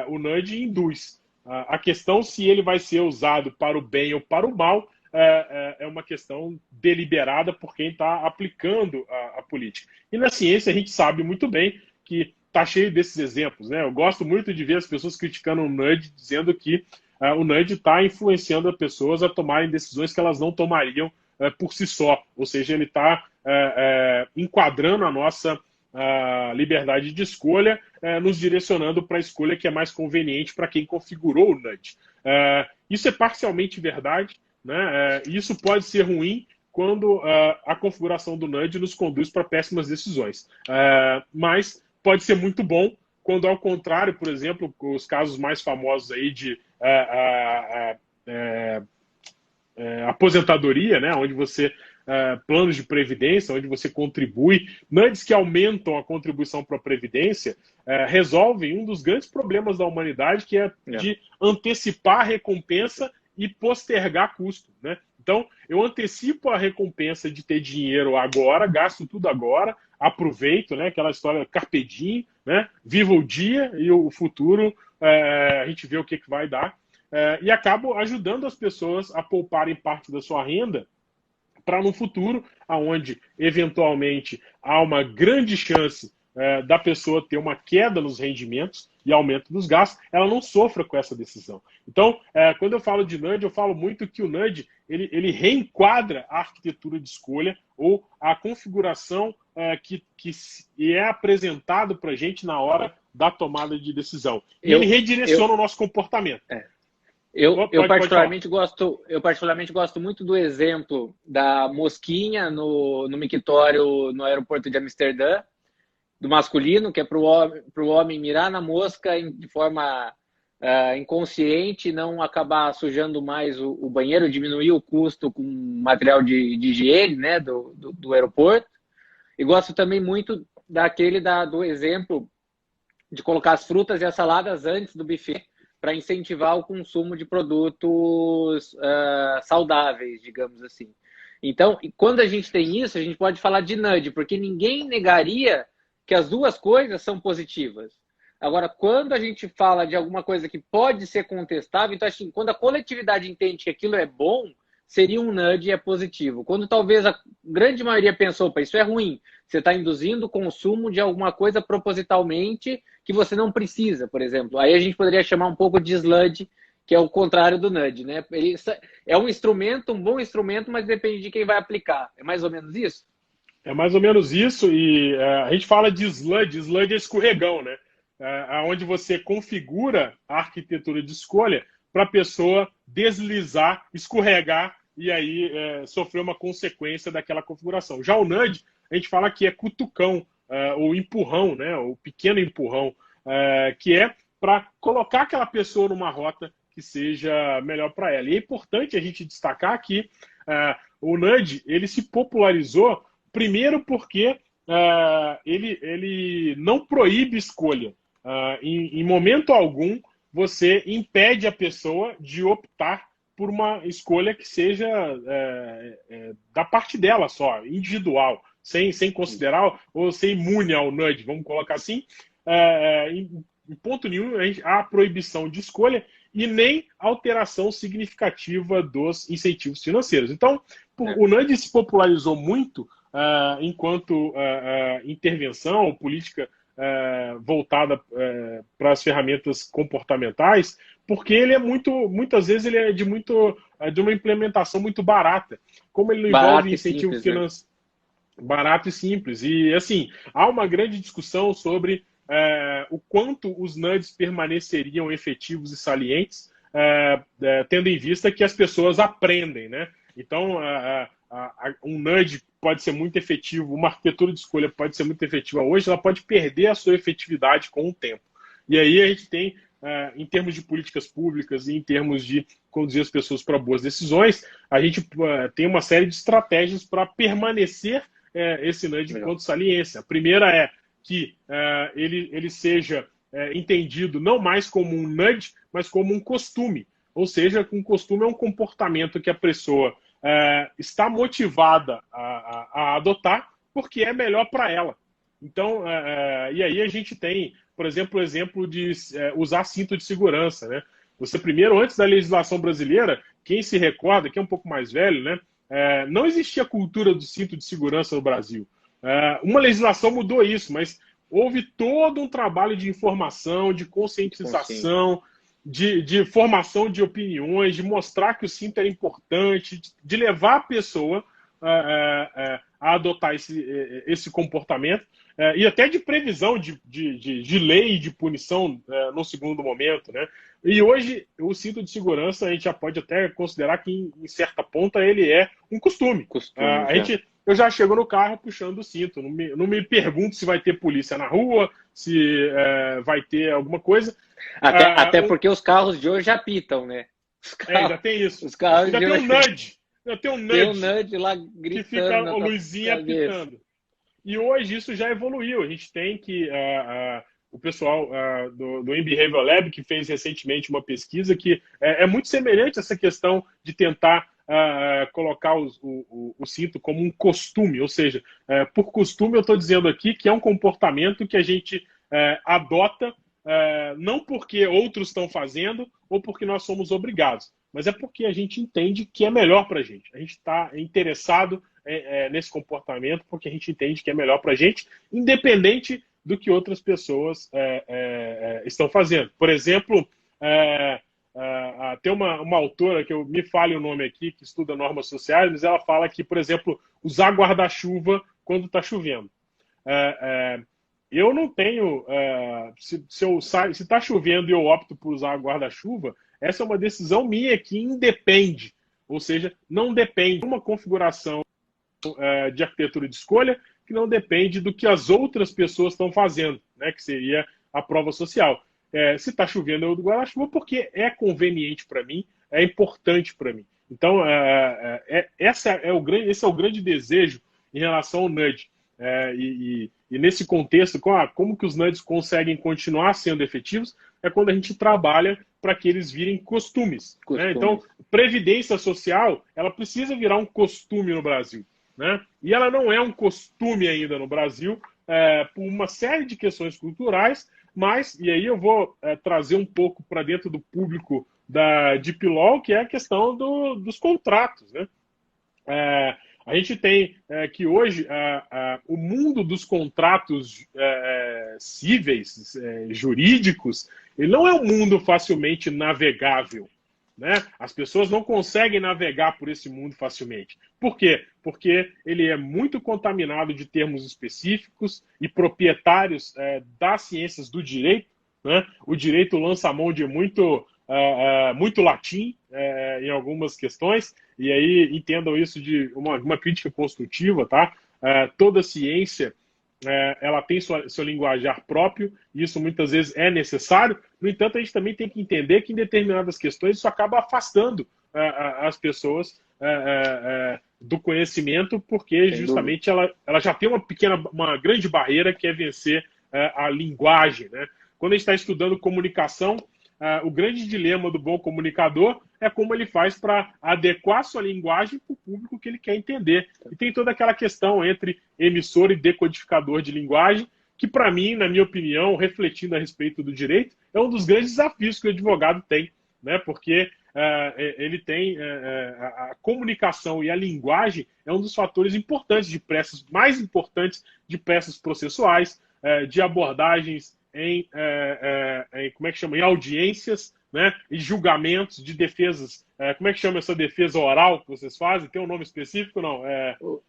o nudge induz. A questão se ele vai ser usado para o bem ou para o mal é uma questão deliberada por quem está aplicando a política. E na ciência a gente sabe muito bem que está cheio desses exemplos, né? Eu gosto muito de ver as pessoas criticando o nudge, dizendo que o nudge está influenciando as pessoas a tomarem decisões que elas não tomariam por si só. Ou seja, ele está enquadrando a nossa liberdade de escolha, nos direcionando para a escolha que é mais conveniente para quem configurou o nudge. Isso é parcialmente verdade, né? Isso pode ser ruim quando a configuração do nudge nos conduz para péssimas decisões. Mas pode ser muito bom quando, ao contrário, por exemplo, os casos mais famosos aí de aposentadoria, né, onde você planos de previdência, onde você contribui, nudges que aumentam a contribuição para a previdência, resolvem um dos grandes problemas da humanidade, que é de antecipar a recompensa e postergar custo, né? Então, eu antecipo a recompensa de ter dinheiro agora, gasto tudo agora, aproveito, né? Aquela história carpe diem, né? Viva o dia e o futuro a gente vê o que vai dar. E acabo ajudando as pessoas a pouparem parte da sua renda para no futuro, onde eventualmente há uma grande chance da pessoa ter uma queda nos rendimentos e aumento dos gastos, ela não sofra com essa decisão. Então, quando eu falo de nudge, eu falo muito que o nudge ele reenquadra a arquitetura de escolha ou a configuração que é apresentado para a gente na hora da tomada de decisão. E ele redireciona o nosso comportamento. Eu particularmente gosto muito do exemplo da mosquinha no mictório no aeroporto de Amsterdã, do masculino, que é para o homem mirar na mosca de forma inconsciente e não acabar sujando mais o banheiro, diminuir o custo com material de higiene, né, do aeroporto. E gosto também muito do exemplo de colocar as frutas e as saladas antes do buffet, para incentivar o consumo de produtos saudáveis, digamos assim. Então, quando a gente tem isso, a gente pode falar de nudge, porque ninguém negaria que as duas coisas são positivas. Agora, quando a gente fala de alguma coisa que pode ser contestável, então, assim, quando a coletividade entende que aquilo é bom, seria um nudge e é positivo. Quando talvez a grande maioria pensou, opa, isso é ruim, você está induzindo o consumo de alguma coisa propositalmente que você não precisa, por exemplo. Aí a gente poderia chamar um pouco de sludge, que é o contrário do nudge, né? É um instrumento, um bom instrumento, mas depende de quem vai aplicar. É mais ou menos isso? É mais ou menos isso, e a gente fala de sludge é escorregão, né? Onde você configura a arquitetura de escolha para a pessoa deslizar, escorregar e aí sofrer uma consequência daquela configuração. Já o nudge, a gente fala que é cutucão, ou empurrão, né? O pequeno empurrão, que é para colocar aquela pessoa numa rota que seja melhor para ela. E é importante a gente destacar que o nudge ele se popularizou primeiro porque ele não proíbe escolha, em momento algum, você impede a pessoa de optar por uma escolha que seja da parte dela só, individual, sem considerar ou ser imune ao nudge, vamos colocar assim. Em ponto nenhum há proibição de escolha e nem alteração significativa dos incentivos financeiros. Então, o nudge se popularizou muito enquanto intervenção ou política voltada para as ferramentas comportamentais, porque ele é muitas vezes ele é de uma implementação muito barata. Como ele não envolve incentivo financeiro, barato e simples. E assim, há uma grande discussão sobre o quanto os nudges permaneceriam efetivos e salientes, tendo em vista que as pessoas aprendem, né? Então, um nudge pode ser muito efetivo, uma arquitetura de escolha pode ser muito efetiva hoje, ela pode perder a sua efetividade com o tempo. E aí a gente tem, em termos de políticas públicas e em termos de conduzir as pessoas para boas decisões, a gente tem uma série de estratégias para permanecer esse nudge enquanto saliência. A primeira é que ele seja entendido não mais como um nudge, mas como um costume. Ou seja, um costume é um comportamento que a pessoa está motivada a adotar porque é melhor para ela. Então, e aí a gente tem, por exemplo, o exemplo de usar cinto de segurança, né? Você primeiro, antes da legislação brasileira, quem se recorda, que é um pouco mais velho, né? Não existia cultura do cinto de segurança no Brasil. Uma legislação mudou isso, mas houve todo um trabalho de informação, de conscientização, de formação de opiniões, de mostrar que o cinto era importante, de levar a pessoa a adotar esse comportamento, e até de previsão de lei e de punição no segundo momento, né? E hoje o cinto de segurança a gente já pode até considerar que em certa ponta ele é um costume. Eu já chego no carro puxando o cinto, não me pergunto se vai ter polícia na rua, se vai ter alguma coisa. Até porque os carros de hoje já apitam, né? Ainda tem isso. Os carros ainda tem um nudge. Tem um nudge lá gritando. Que fica a luzinha apitando. E hoje isso já evoluiu. A gente tem que o pessoal do Behavioral Lab, que fez recentemente uma pesquisa que é muito semelhante a essa questão de tentar colocar o cinto como um costume. Ou seja, por costume eu estou dizendo aqui que é um comportamento que a gente adota não porque outros estão fazendo ou porque nós somos obrigados, mas é porque a gente entende que é melhor para a gente. A gente está interessado nesse comportamento porque a gente entende que é melhor para a gente, independente do que outras pessoas estão fazendo. Por exemplo, tem uma autora, que me fale o nome aqui, que estuda normas sociais, mas ela fala que, por exemplo, usar guarda-chuva quando está chovendo. Eu não tenho... se está chovendo e eu opto por usar guarda-chuva, essa é uma decisão minha que independe. Ou seja, não depende de uma configuração de arquitetura de escolha que não depende do que as outras pessoas estão fazendo, né, que seria a prova social. Se está chovendo, eu uso guarda-chuva porque é conveniente para mim, é importante para mim. Então, esse é o grande desejo em relação ao nudge. E nesse contexto, como que os nudges conseguem continuar sendo efetivos é quando a gente trabalha para que eles virem costumes. Né? Então, previdência social, ela precisa virar um costume no Brasil. Né? E ela não é um costume ainda no Brasil, por uma série de questões culturais, mas, e aí eu vou trazer um pouco para dentro do público da Deep Law, que é a questão dos contratos. Né? A gente tem que hoje o mundo dos contratos cíveis, jurídicos, ele não é um mundo facilmente navegável. Né? As pessoas não conseguem navegar por esse mundo facilmente. Por quê? Porque ele é muito contaminado de termos específicos e proprietários das ciências do direito. Né? O direito lança a mão de muito latim em algumas questões, e aí entendam isso de uma crítica construtiva. Tá? Toda ciência ela tem seu linguajar próprio, e isso muitas vezes é necessário. No entanto, a gente também tem que entender que em determinadas questões isso acaba afastando as pessoas do conhecimento, porque justamente ela já tem uma grande barreira, que é vencer a linguagem. Né? quando a gente está estudando comunicação, o grande dilema do bom comunicador é como ele faz para adequar sua linguagem para o público que ele quer entender. E tem toda aquela questão entre emissor e decodificador de linguagem, que para mim, na minha opinião, refletindo a respeito do direito, é um dos grandes desafios que o advogado tem, né? Porque ele tem a comunicação e a linguagem é um dos fatores importantes de peças, mais importantes de peças processuais, de abordagens como é que chama? Em audiências, né? E julgamentos de defesas. Como é que chama essa defesa oral que vocês fazem? Tem um nome específico, não?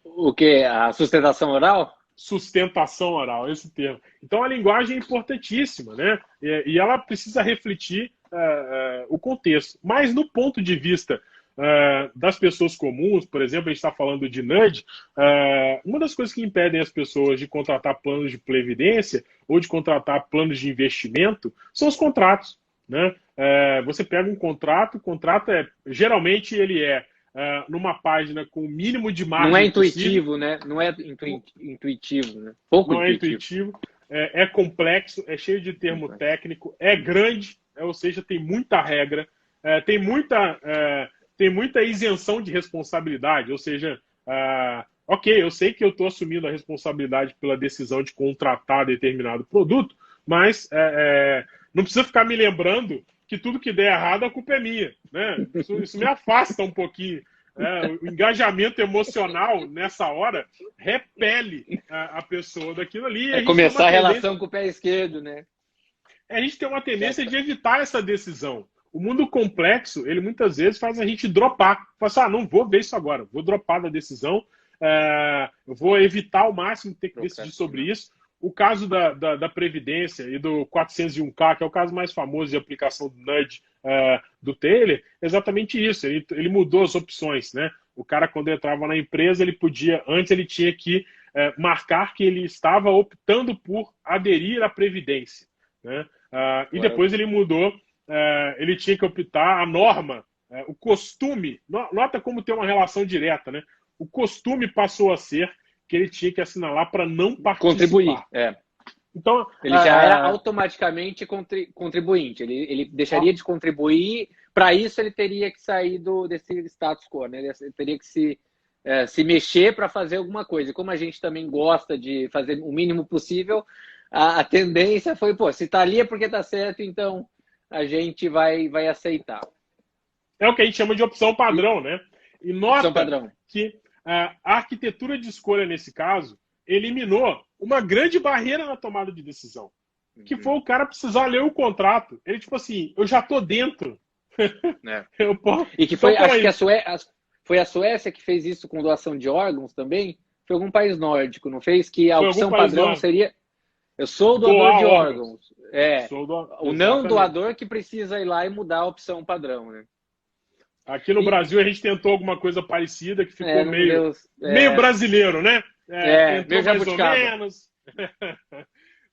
O que? A sustentação oral? Sustentação oral, esse termo. Então a linguagem é importantíssima, né? E ela precisa refletir o contexto. Mas no ponto de vista das pessoas comuns, por exemplo, a gente está falando de nudge, uma das coisas que impedem as pessoas de contratar planos de previdência ou de contratar planos de investimento são os contratos, né? Você pega um contrato, o contrato geralmente ele numa página com o mínimo de margem Não é intuitivo, possível. né? Não é intuitivo, né? Pouco não intuitivo. É intuitivo, é complexo, é cheio de termo técnico, é grande, ou seja, tem muita regra, tem muita isenção de responsabilidade, ou seja, ok, eu sei que eu estou assumindo a responsabilidade pela decisão de contratar determinado produto, mas não precisa ficar me lembrando que tudo que der errado a culpa é minha, né? Isso me afasta um pouquinho. O engajamento emocional nessa hora repele a pessoa daquilo ali. Começar a relação com o pé esquerdo, né? A gente tem uma tendência de evitar essa decisão. O mundo complexo, ele muitas vezes faz a gente dropar. Fala assim, não vou ver isso agora, vou dropar da decisão, eu vou evitar ao máximo ter que decidir sobre isso. O caso da Previdência e do 401k, que é o caso mais famoso de aplicação do nudge do Taylor, é exatamente isso. Ele mudou as opções, né? O cara, quando entrava na empresa, antes ele tinha que marcar que ele estava optando por aderir à Previdência, né? E depois ele mudou, ele tinha que optar a norma, o costume. Nota como tem uma relação direta, né? O costume passou a ser que ele tinha que assinalar para não participar. Contribuir, Então, ele já era automaticamente contribuinte. Ele deixaria de contribuir. Para isso, ele teria que sair desse status quo, né? Ele teria que se mexer para fazer alguma coisa. E como a gente também gosta de fazer o mínimo possível, a tendência foi, se está ali é porque está certo, então a gente vai aceitar. É o que a gente chama de opção padrão, né? E nota que a arquitetura de escolha, nesse caso, eliminou uma grande barreira na tomada de decisão, que foi o cara precisar ler o contrato. Ele, tipo assim, eu já tô dentro. E que foi, acho que foi a Suécia que fez isso com doação de órgãos também? Foi algum país nórdico, não fez? Que a opção padrão seria: eu sou o doador de órgãos. O não doador que precisa ir lá e mudar a opção padrão, né? Aqui no Brasil a gente tentou alguma coisa parecida que ficou meio brasileiro, né? Tentou meio mais ou menos.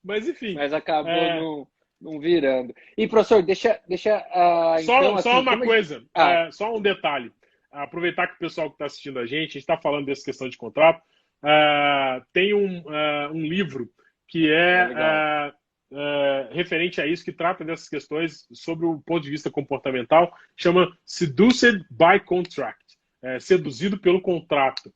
Mas enfim. Mas acabou não virando. E, professor, deixa só uma coisa, só um detalhe. Aproveitar que o pessoal que está assistindo a gente está falando dessa questão de contrato. Tem um livro que referente a isso, que trata dessas questões sobre o ponto de vista comportamental, chama Seduced by Contract, Seduzido pelo Contrato.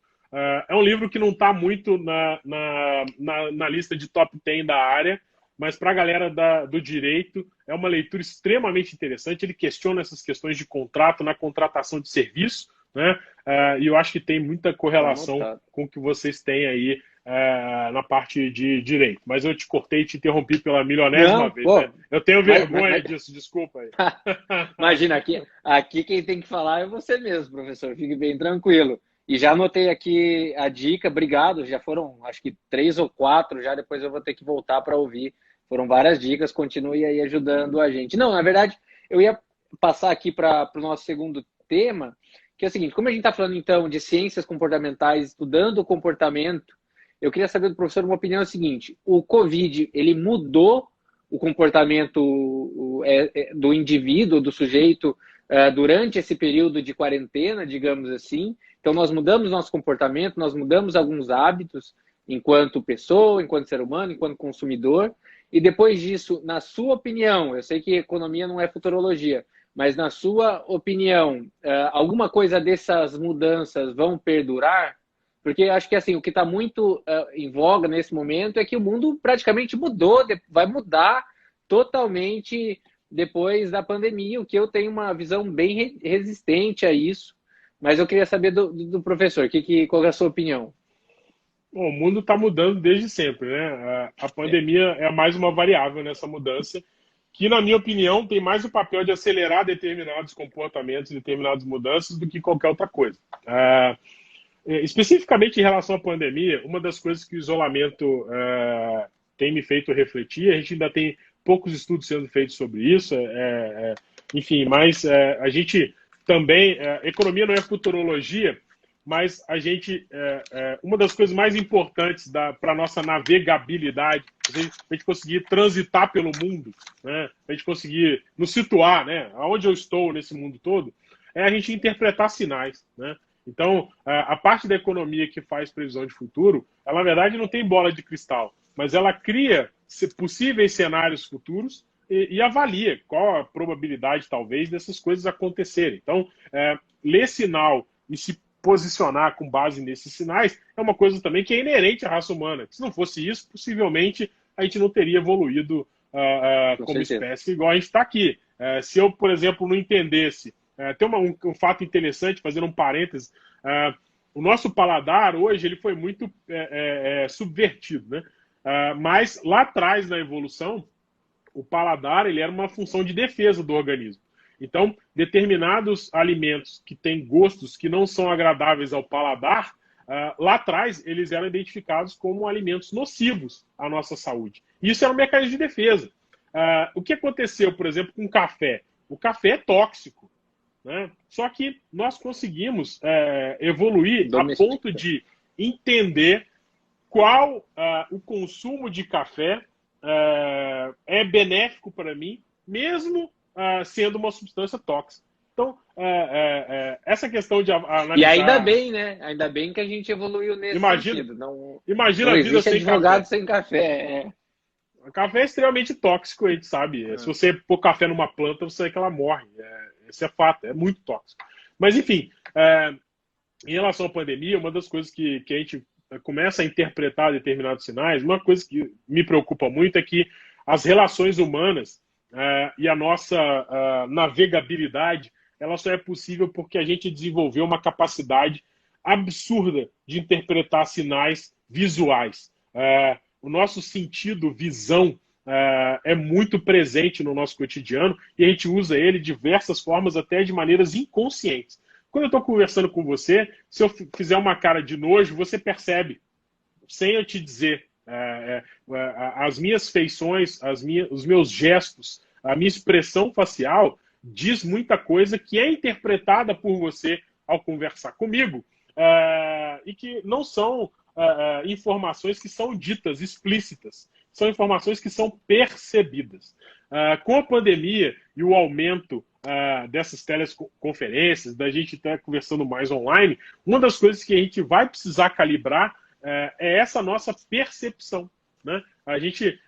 É um livro que não está muito na lista de top 10 da área, mas para a galera do direito é uma leitura extremamente interessante. Ele questiona essas questões de contrato na contratação de serviço, né? E eu acho que tem muita correlação com o que vocês têm aí na parte de direito. Mas eu te cortei e te interrompi pela milionésima vez. Né? Eu tenho vergonha disso, desculpa aí. Imagina, aqui quem tem que falar é você mesmo, professor. Fique bem tranquilo. E já anotei aqui a dica, obrigado. Já foram, acho que 3 ou 4, já depois eu vou ter que voltar para ouvir. Foram várias dicas, continue aí ajudando a gente. Não, na verdade, eu ia passar aqui para o nosso segundo tema, que é o seguinte: como a gente está falando, então, de ciências comportamentais, estudando o comportamento, eu queria saber do professor uma opinião seguinte: o Covid, ele mudou o comportamento do indivíduo, do sujeito, durante esse período de quarentena, digamos assim? Então, nós mudamos nosso comportamento, nós mudamos alguns hábitos enquanto pessoa, enquanto ser humano, enquanto consumidor. E depois disso, na sua opinião, eu sei que economia não é futurologia, mas na sua opinião, alguma coisa dessas mudanças vão perdurar? Porque acho que assim, o que está muito em voga nesse momento é que o mundo praticamente mudou, vai mudar totalmente depois da pandemia, o que eu tenho uma visão bem resistente a isso. Mas eu queria saber do professor, qual é a sua opinião? Bom, o mundo está mudando desde sempre, né? A pandemia é mais uma variável nessa mudança, que, na minha opinião, tem mais o papel de acelerar determinados comportamentos, determinadas mudanças, do que qualquer outra coisa. Especificamente em relação à pandemia, uma das coisas que o isolamento tem me feito refletir, a gente ainda tem poucos estudos sendo feitos sobre isso, enfim, mas a gente também, economia não é futurologia, mas a gente, uma das coisas mais importantes para a nossa navegabilidade, a gente conseguir transitar pelo mundo, né, a gente conseguir nos situar, né, aonde eu estou nesse mundo todo, é a gente interpretar sinais, né? Então, a parte da economia que faz previsão de futuro, ela, na verdade, não tem bola de cristal, mas ela cria possíveis cenários futuros e avalia qual a probabilidade, talvez, dessas coisas acontecerem. Então, ler sinal e se posicionar com base nesses sinais é uma coisa também que é inerente à raça humana. Se não fosse isso, possivelmente a gente não teria evoluído como espécie igual a gente está aqui. Se eu, por exemplo, não entendesse... tem um fato interessante, fazendo um parêntese, o nosso paladar hoje ele foi muito subvertido, né? Mas lá atrás na evolução, o paladar ele era uma função de defesa do organismo. Então, determinados alimentos que têm gostos que não são agradáveis ao paladar, lá atrás eles eram identificados como alimentos nocivos à nossa saúde. Isso era um mecanismo de defesa. O que aconteceu, por exemplo, com o café? O café é tóxico, né? Só que nós conseguimos evoluir a ponto de entender qual o consumo de café é benéfico para mim, mesmo sendo uma substância tóxica. Então, essa questão de analisar... E ainda bem, né? Ainda bem que a gente evoluiu nesse sentido. Não a vida sem advogado café. sem café. O café é extremamente tóxico, a gente sabe. Se você pôr café numa planta, você vê que ela morre. Esse é fato, é muito tóxico. Mas, enfim, em relação à pandemia, uma das coisas que a gente começa a interpretar determinados sinais, uma coisa que me preocupa muito é que as relações humanas e a nossa navegabilidade, ela só é possível porque a gente desenvolveu uma capacidade absurda de interpretar sinais visuais. O nosso sentido, visão, é muito presente no nosso cotidiano e a gente usa ele de diversas formas, até de maneiras inconscientes. Quando eu estou conversando com você, se eu fizer uma cara de nojo, você percebe, sem eu te dizer. As minhas feições, os meus gestos, a minha expressão facial diz muita coisa que é interpretada por você ao conversar comigo e que não são informações que são ditas explícitas, são informações que são percebidas. Com a pandemia e o aumento dessas teleconferências, da gente estar conversando mais online, uma das coisas que a gente vai precisar calibrar é essa nossa percepção, né?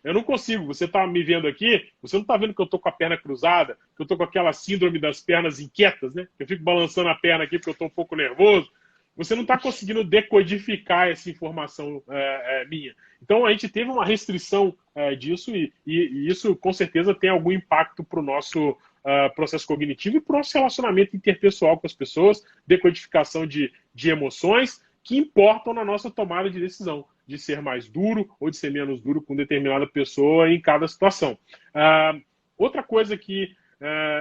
Eu não consigo, você está me vendo aqui, você não está vendo que eu estou com a perna cruzada, que eu estou com aquela síndrome das pernas inquietas, né? Eu fico balançando a perna aqui porque eu estou um pouco nervoso. Você não está conseguindo decodificar essa informação minha. Então, a gente teve uma restrição disso e isso, com certeza, tem algum impacto para o nosso processo cognitivo e para o nosso relacionamento interpessoal com as pessoas, decodificação de emoções que importam na nossa tomada de decisão, de ser mais duro ou de ser menos duro com determinada pessoa em cada situação. Outra coisa que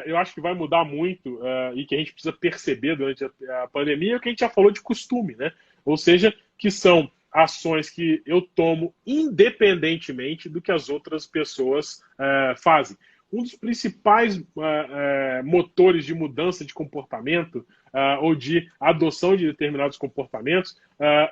eu acho que vai mudar muito e que a gente precisa perceber durante a pandemia é o que a gente já falou de costume, né? Ou seja, que são ações que eu tomo independentemente do que as outras pessoas fazem. Um dos principais motores de mudança de comportamento ou de adoção de determinados comportamentos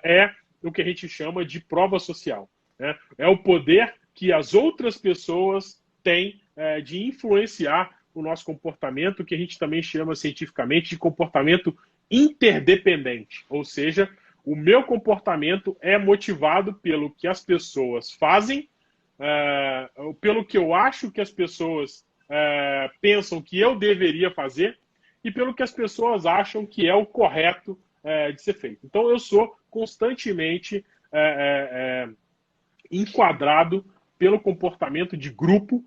é o que a gente chama de prova social, né? É o poder que as outras pessoas têm de influenciar o nosso comportamento, que a gente também chama cientificamente de comportamento interdependente. Ou seja, o meu comportamento é motivado pelo que as pessoas fazem pelo que eu acho que as pessoas pensam que eu deveria fazer e pelo que as pessoas acham que é o correto de ser feito. Então, eu sou constantemente enquadrado pelo comportamento de grupo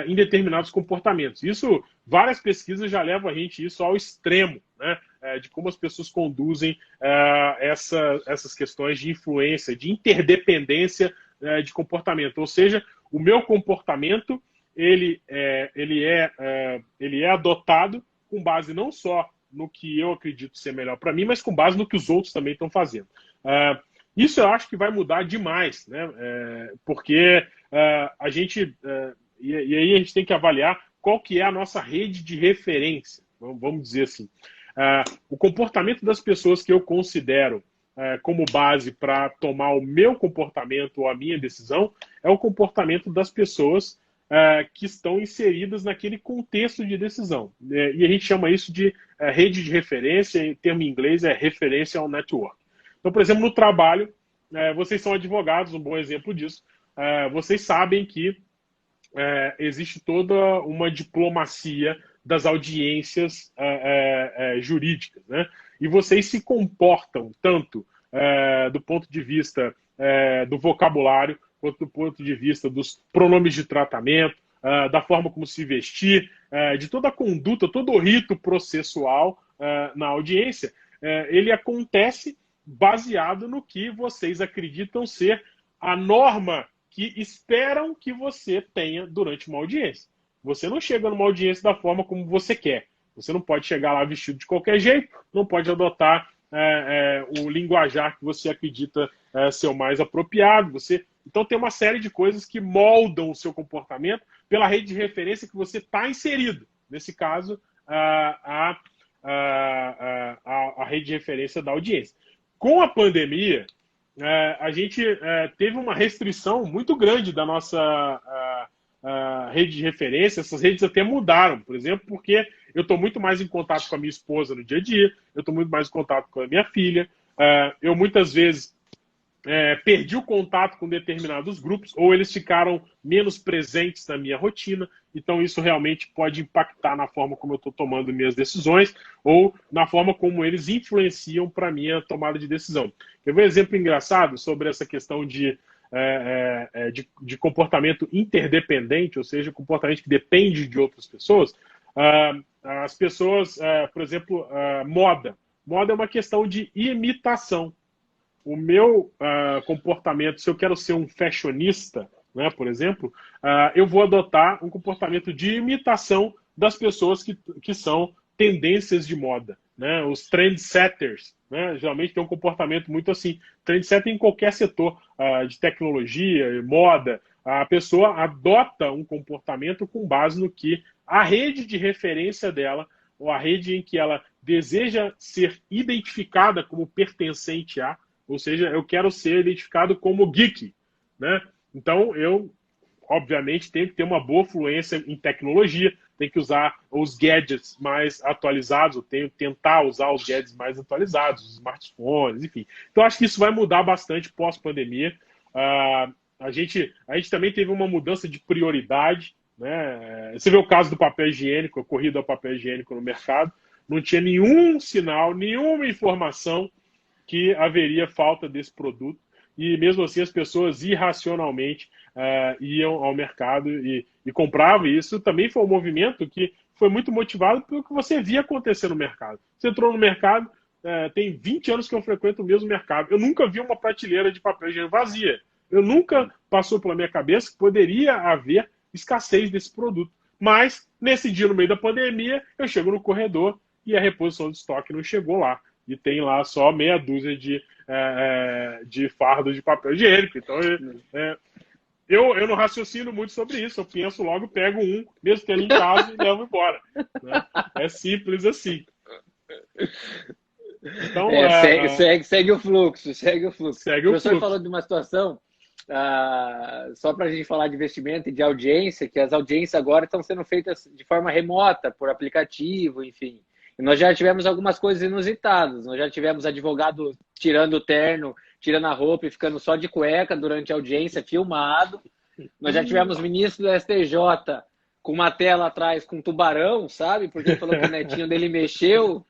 em determinados comportamentos. Isso, várias pesquisas já levam a gente isso ao extremo, né? De como as pessoas conduzem essas questões de influência, de interdependência de comportamento. Ou seja, o meu comportamento ele é adotado com base não só no que eu acredito ser melhor para mim, mas com base no que os outros também estão fazendo. Isso eu acho que vai mudar demais, né? Porque a gente... e aí a gente tem que avaliar qual que é a nossa rede de referência, vamos dizer assim. O comportamento das pessoas que eu considero como base para tomar o meu comportamento ou a minha decisão é o comportamento das pessoas que estão inseridas naquele contexto de decisão. E a gente chama isso de rede de referência, em termo em inglês é referential network. Então, por exemplo, no trabalho, vocês são advogados, um bom exemplo disso. Vocês sabem que existe toda uma diplomacia das audiências jurídicas, né? E vocês se comportam tanto do ponto de vista do vocabulário, quanto do ponto de vista dos pronomes de tratamento, da forma como se vestir, de toda a conduta, todo o rito processual na audiência, ele acontece baseado no que vocês acreditam ser a norma que esperam que você tenha durante uma audiência. Você não chega numa audiência da forma como você quer. Você não pode chegar lá vestido de qualquer jeito, não pode adotar o linguajar que você acredita ser o mais apropriado. Então tem uma série de coisas que moldam o seu comportamento pela rede de referência que você está inserido. Nesse caso, a rede de referência da audiência. Com a pandemia, a gente teve uma restrição muito grande da nossa rede de referência. Essas redes até mudaram, por exemplo, porque eu estou muito mais em contato com a minha esposa no dia a dia, eu estou muito mais em contato com a minha filha, eu muitas vezes perdi o contato com determinados grupos, ou eles ficaram menos presentes na minha rotina, então isso realmente pode impactar na forma como eu estou tomando minhas decisões, ou na forma como eles influenciam para a minha tomada de decisão. Eu vou um exemplo engraçado sobre essa questão de comportamento interdependente, ou seja, comportamento que depende de outras pessoas. As pessoas, por exemplo, moda. Moda é uma questão de imitação. O meu comportamento, se eu quero ser um fashionista, né, por exemplo, eu vou adotar um comportamento de imitação das pessoas que são tendências de moda, né? Os trendsetters, né, geralmente tem um comportamento muito assim. Trendsetter em qualquer setor de tecnologia, moda, a pessoa adota um comportamento com base no que a rede de referência dela, ou a rede em que ela deseja ser identificada como pertencente a, ou seja, eu quero ser identificado como geek, né? Então, eu, obviamente, tenho que ter uma boa fluência em tecnologia, tenho que usar os gadgets mais atualizados, eu tenho que tentar usar os gadgets mais atualizados, os smartphones, enfim. Então, acho que isso vai mudar bastante pós-pandemia. A gente também teve uma mudança de prioridade, né? Você vê o caso do papel higiênico, a corrida ao papel higiênico no mercado, não tinha nenhum sinal, nenhuma informação que haveria falta desse produto, e mesmo assim as pessoas irracionalmente iam ao mercado e compravam. E isso também foi um movimento que foi muito motivado pelo que você via acontecer no mercado. Você entrou no mercado, tem 20 anos que eu frequento o mesmo mercado, eu nunca vi uma prateleira de papel higiênico vazia. Eu nunca passou pela minha cabeça que poderia haver escassez desse produto. Mas, nesse dia, no meio da pandemia, eu chego no corredor e a reposição de estoque não chegou lá. E tem lá só meia dúzia de fardos de papel higiênico. Então, eu não raciocino muito sobre isso. Eu penso logo, pego um, mesmo tendo em casa, e levo embora. Né? É simples assim. Então, segue o fluxo, segue o fluxo. O professor falou de uma situação, só para a gente falar de investimento e de audiência, que as audiências agora estão sendo feitas de forma remota, por aplicativo, enfim. E nós já tivemos algumas coisas inusitadas. Nós já tivemos advogado tirando o terno, tirando a roupa e ficando só de cueca durante a audiência, filmado. Nós já tivemos ministro do STJ com uma tela atrás com tubarão, sabe? Porque ele falou que o netinho dele mexeu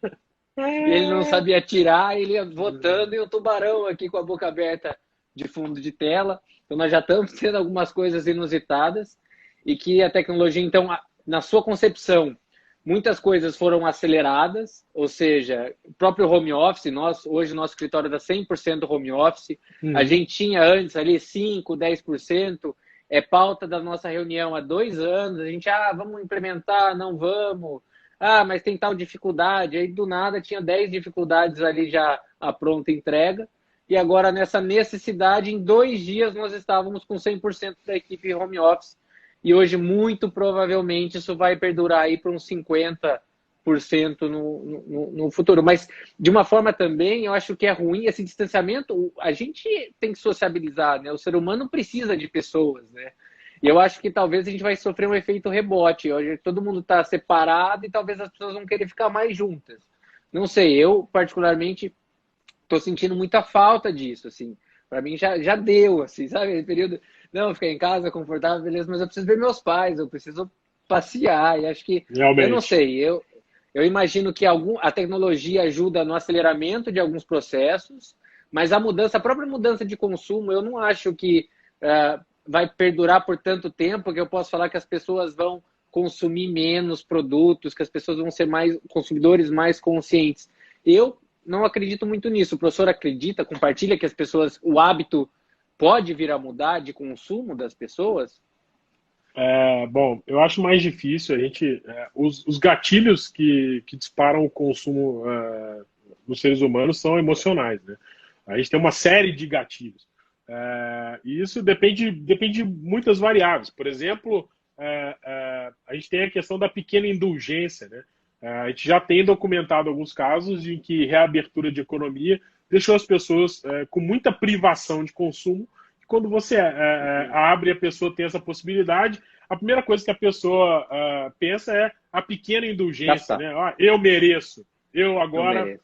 e ele não sabia tirar, ele ia votando e o tubarão aqui com a boca aberta de fundo de tela. Então nós já estamos tendo algumas coisas inusitadas e que a tecnologia, então, na sua concepção, muitas coisas foram aceleradas, ou seja, o próprio home office, hoje o nosso escritório dá 100% home office, a gente tinha antes ali 5%, 10%, é pauta da nossa reunião há 2 anos, a gente, vamos implementar, não vamos, mas tem tal dificuldade, aí do nada tinha 10 dificuldades ali já a pronta entrega, e agora nessa necessidade, em 2 dias nós estávamos com 100% da equipe home office, e hoje, muito provavelmente, isso vai perdurar aí para uns 50% no futuro. Mas, de uma forma também, eu acho que é ruim esse distanciamento. A gente tem que sociabilizar, né? O ser humano precisa de pessoas, né? E eu acho que talvez a gente vai sofrer um efeito rebote. Hoje todo mundo está separado e talvez as pessoas vão querer ficar mais juntas. Não sei, eu, particularmente, estou sentindo muita falta disso, assim. Para mim já deu, assim, sabe? Período, não, ficar em casa confortável, beleza, mas eu preciso ver meus pais, eu preciso passear, e acho que, Realmente. eu não sei, eu imagino que a tecnologia ajuda no aceleramento de alguns processos, mas a própria mudança de consumo, eu não acho que vai perdurar por tanto tempo, que eu posso falar que as pessoas vão consumir menos produtos, que as pessoas vão ser mais consumidores mais conscientes. Eu não acredito muito nisso. O professor acredita, compartilha que o hábito pode vir a mudar de consumo das pessoas? Bom, eu acho mais difícil. Os gatilhos que disparam o consumo dos seres humanos são emocionais, né? A gente tem uma série de gatilhos. E isso depende de muitas variáveis. Por exemplo, a gente tem a questão da pequena indulgência, né? A gente já tem documentado alguns casos em que reabertura de economia deixou as pessoas com muita privação de consumo. Quando você abre e a pessoa tem essa possibilidade, a primeira coisa que a pessoa pensa é a pequena indulgência, né? Eu mereço, eu agora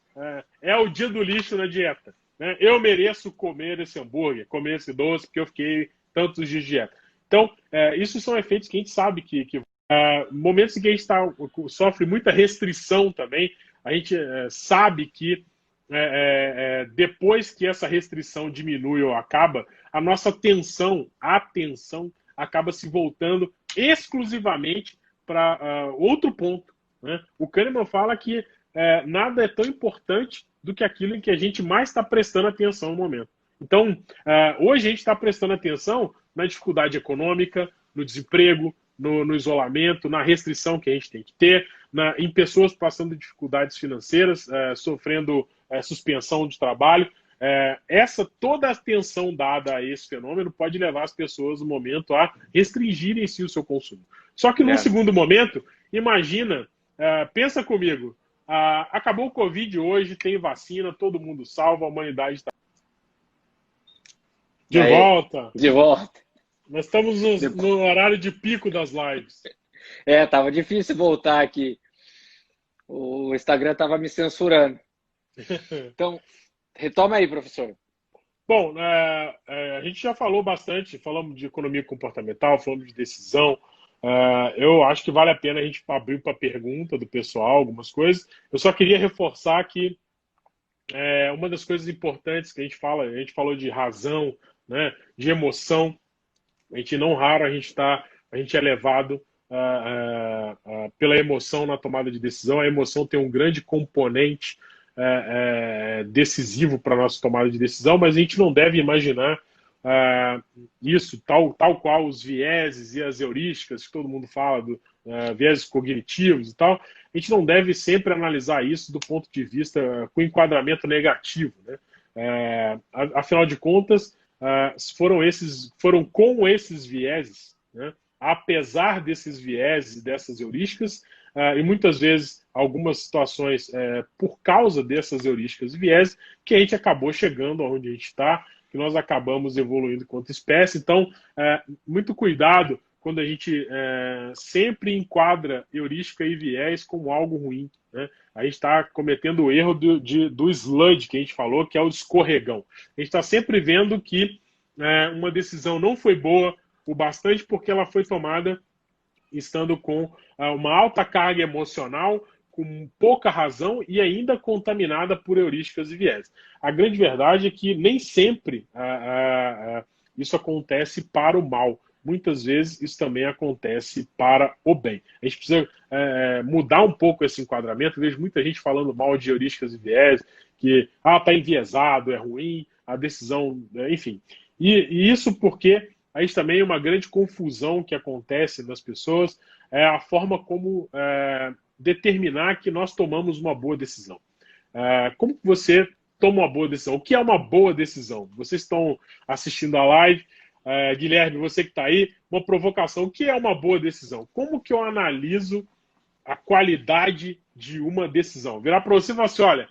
é o dia do lixo na dieta, né? Eu mereço comer esse hambúrguer, comer esse doce, porque eu fiquei tantos dias de dieta. Então, isso são efeitos que a gente sabe que momentos em que a gente sofre muita restrição também, a gente sabe que depois que essa restrição diminui ou acaba, a nossa atenção acaba se voltando exclusivamente para outro ponto, né? O Kahneman fala que nada é tão importante do que aquilo em que a gente mais está prestando atenção no momento. Então, hoje a gente está prestando atenção na dificuldade econômica, no desemprego, no isolamento, na restrição que a gente tem que ter, em pessoas passando dificuldades financeiras, sofrendo suspensão de trabalho. Toda a atenção dada a esse fenômeno pode levar as pessoas, no momento, a restringirem o seu consumo. Só que, num segundo momento, imagina, pensa comigo, acabou o Covid hoje, tem vacina, todo mundo salvo, a humanidade está volta. De volta. Nós estamos no horário de pico das lives. Tava difícil voltar aqui. O Instagram tava me censurando. Então, retoma aí, professor. Bom, a gente já falou bastante, falamos de economia comportamental, falamos de decisão. Eu acho que vale a pena a gente abrir para pergunta do pessoal, algumas coisas. Eu só queria reforçar que uma das coisas importantes que a gente falou de razão, né, de emoção. A gente não raro, a gente é levado pela emoção na tomada de decisão. A emoção tem um grande componente decisivo para a nossa tomada de decisão, mas a gente não deve imaginar isso tal qual os vieses e as heurísticas que todo mundo fala, vieses cognitivos e tal. A gente não deve sempre analisar isso do ponto de vista com enquadramento negativo, né? Afinal de contas, foram com esses vieses, né? Apesar desses vieses e dessas heurísticas, e muitas vezes algumas situações por causa dessas heurísticas e vieses, que a gente acabou chegando aonde a gente está, que nós acabamos evoluindo enquanto espécie. Então, muito cuidado quando a gente sempre enquadra heurística e viés como algo ruim, né? A gente está cometendo o erro do sludge, que a gente falou, que é o escorregão. A gente está sempre vendo que uma decisão não foi boa, o bastante porque ela foi tomada estando com uma alta carga emocional, com pouca razão e ainda contaminada por heurísticas e viés. A grande verdade é que nem sempre isso acontece para o mal. Muitas vezes isso também acontece para o bem. A gente precisa mudar um pouco esse enquadramento. Eu vejo muita gente falando mal de heurísticas e viés, que está enviesado, é ruim, a decisão, enfim. E isso porque aí também é uma grande confusão que acontece nas pessoas, é a forma como determinar que nós tomamos uma boa decisão. Como que você toma uma boa decisão? O que é uma boa decisão? Vocês estão assistindo a live, Guilherme, você que está aí, uma provocação. O que é uma boa decisão? Como que eu analiso a qualidade de uma decisão? Virar para você e falar assim, olha,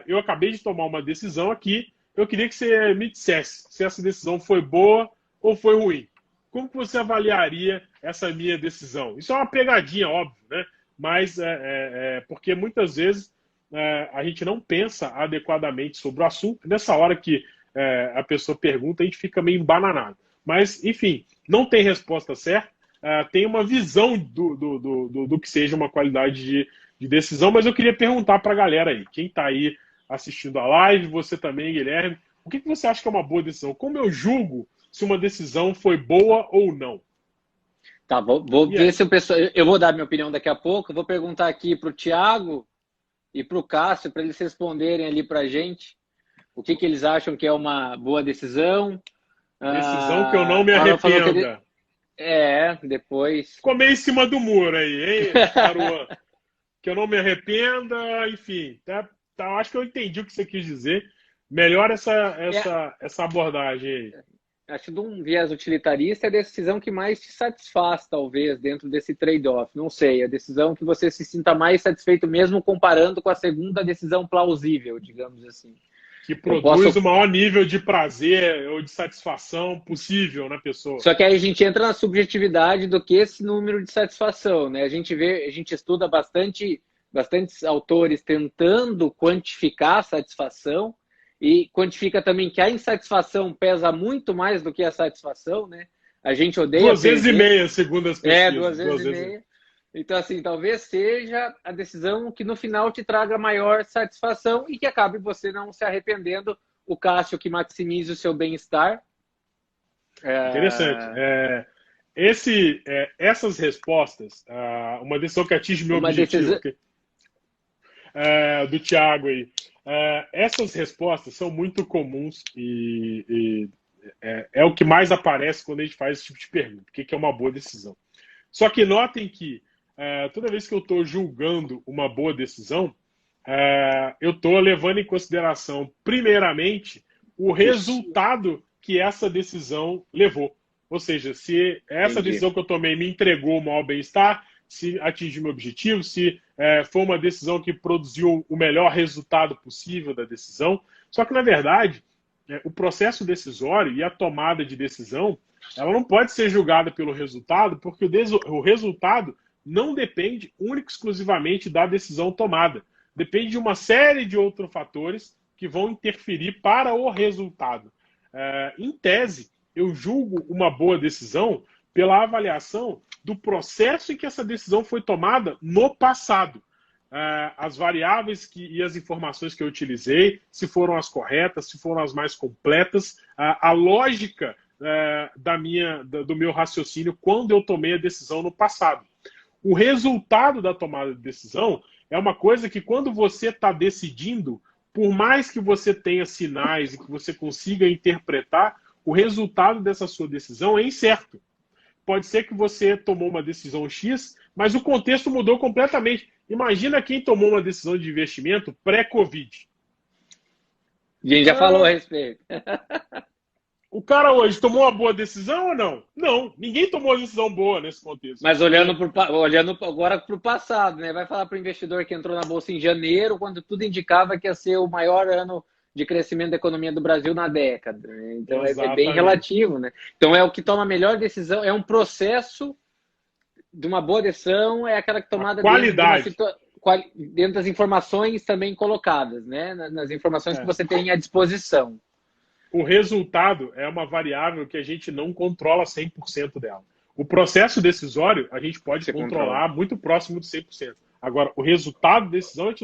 eu acabei de tomar uma decisão aqui, eu queria que você me dissesse se essa decisão foi boa ou foi ruim. Como que você avaliaria essa minha decisão? Isso é uma pegadinha, óbvio, né? Mas porque muitas vezes a gente não pensa adequadamente sobre o assunto. Nessa hora que a pessoa pergunta, a gente fica meio embananado. Mas, enfim, não tem resposta certa. Tem uma visão do que seja uma qualidade de decisão, mas eu queria perguntar para a galera aí, quem está aí assistindo a live, você também, Guilherme, o que você acha que é uma boa decisão? Como eu julgo se uma decisão foi boa ou não? Tá, vou ver se o pessoal. Eu vou dar minha opinião daqui a pouco. Vou perguntar aqui para o Thiago e para o Cássio para eles responderem ali para a gente o que eles acham que é uma boa decisão. Decisão que eu não me arrependa. Depois. Ficou meio em cima do muro aí, hein, Aruan? Que eu não me arrependa, enfim. Acho que eu entendi o que você quis dizer. Melhor essa abordagem aí. Acho que de um viés utilitarista é a decisão que mais te satisfaz, talvez, dentro desse trade-off. Não sei, a decisão que você se sinta mais satisfeito mesmo comparando com a segunda decisão plausível, digamos assim. Que produz o maior nível de prazer ou de satisfação possível na pessoa. Só que aí a gente entra na subjetividade do que esse número de satisfação, né? A gente estuda bastantes autores tentando quantificar a satisfação e quantifica também que a insatisfação pesa muito mais do que a satisfação, né? A gente odeia... 2 vezes e meia, segundo as pesquisas. 2 vezes e meia. Então, assim, talvez seja a decisão que no final te traga maior satisfação e que acabe você não se arrependendo. O Cássio que maximize o seu bem-estar. Interessante. Essas respostas, uma decisão que atinge meu objetivo, do Thiago aí, essas respostas são muito comuns e é o que mais aparece quando a gente faz esse tipo de pergunta. O que é uma boa decisão? Só que notem que toda vez que eu estou julgando uma boa decisão, eu estou levando em consideração, primeiramente, o resultado que essa decisão levou. Ou seja, se essa decisão que eu tomei me entregou o maior bem-estar, se atingiu meu objetivo, se foi uma decisão que produziu o melhor resultado possível da decisão. Só que, na verdade, o processo decisório e a tomada de decisão, ela não pode ser julgada pelo resultado, porque o resultado não depende única e exclusivamente da decisão tomada. Depende de uma série de outros fatores que vão interferir para o resultado. Em tese, eu julgo uma boa decisão pela avaliação do processo em que essa decisão foi tomada no passado. As variáveis e as informações que eu utilizei, se foram as corretas, se foram as mais completas, a lógica do meu raciocínio quando eu tomei a decisão no passado. O resultado da tomada de decisão é uma coisa que quando você está decidindo, por mais que você tenha sinais e que você consiga interpretar, o resultado dessa sua decisão é incerto. Pode ser que você tomou uma decisão X, mas o contexto mudou completamente. Imagina quem tomou uma decisão de investimento pré-Covid. A gente já falou a respeito. O cara hoje tomou uma boa decisão ou não? Não, ninguém tomou uma decisão boa nesse contexto. Mas olhando agora para o passado, né? Vai falar para o investidor que entrou na Bolsa em janeiro, quando tudo indicava que ia ser o maior ano de crescimento da economia do Brasil na década. Então é bem relativo, né? Então é o que toma a melhor decisão, é um processo de uma boa decisão, é aquela que tomada dentro das informações também colocadas, né? Nas informações que você tem à disposição. o resultado é uma variável que a gente não controla 100% dela. O processo decisório a gente pode controlar muito próximo de 100%. Agora, o resultado da decisão a gente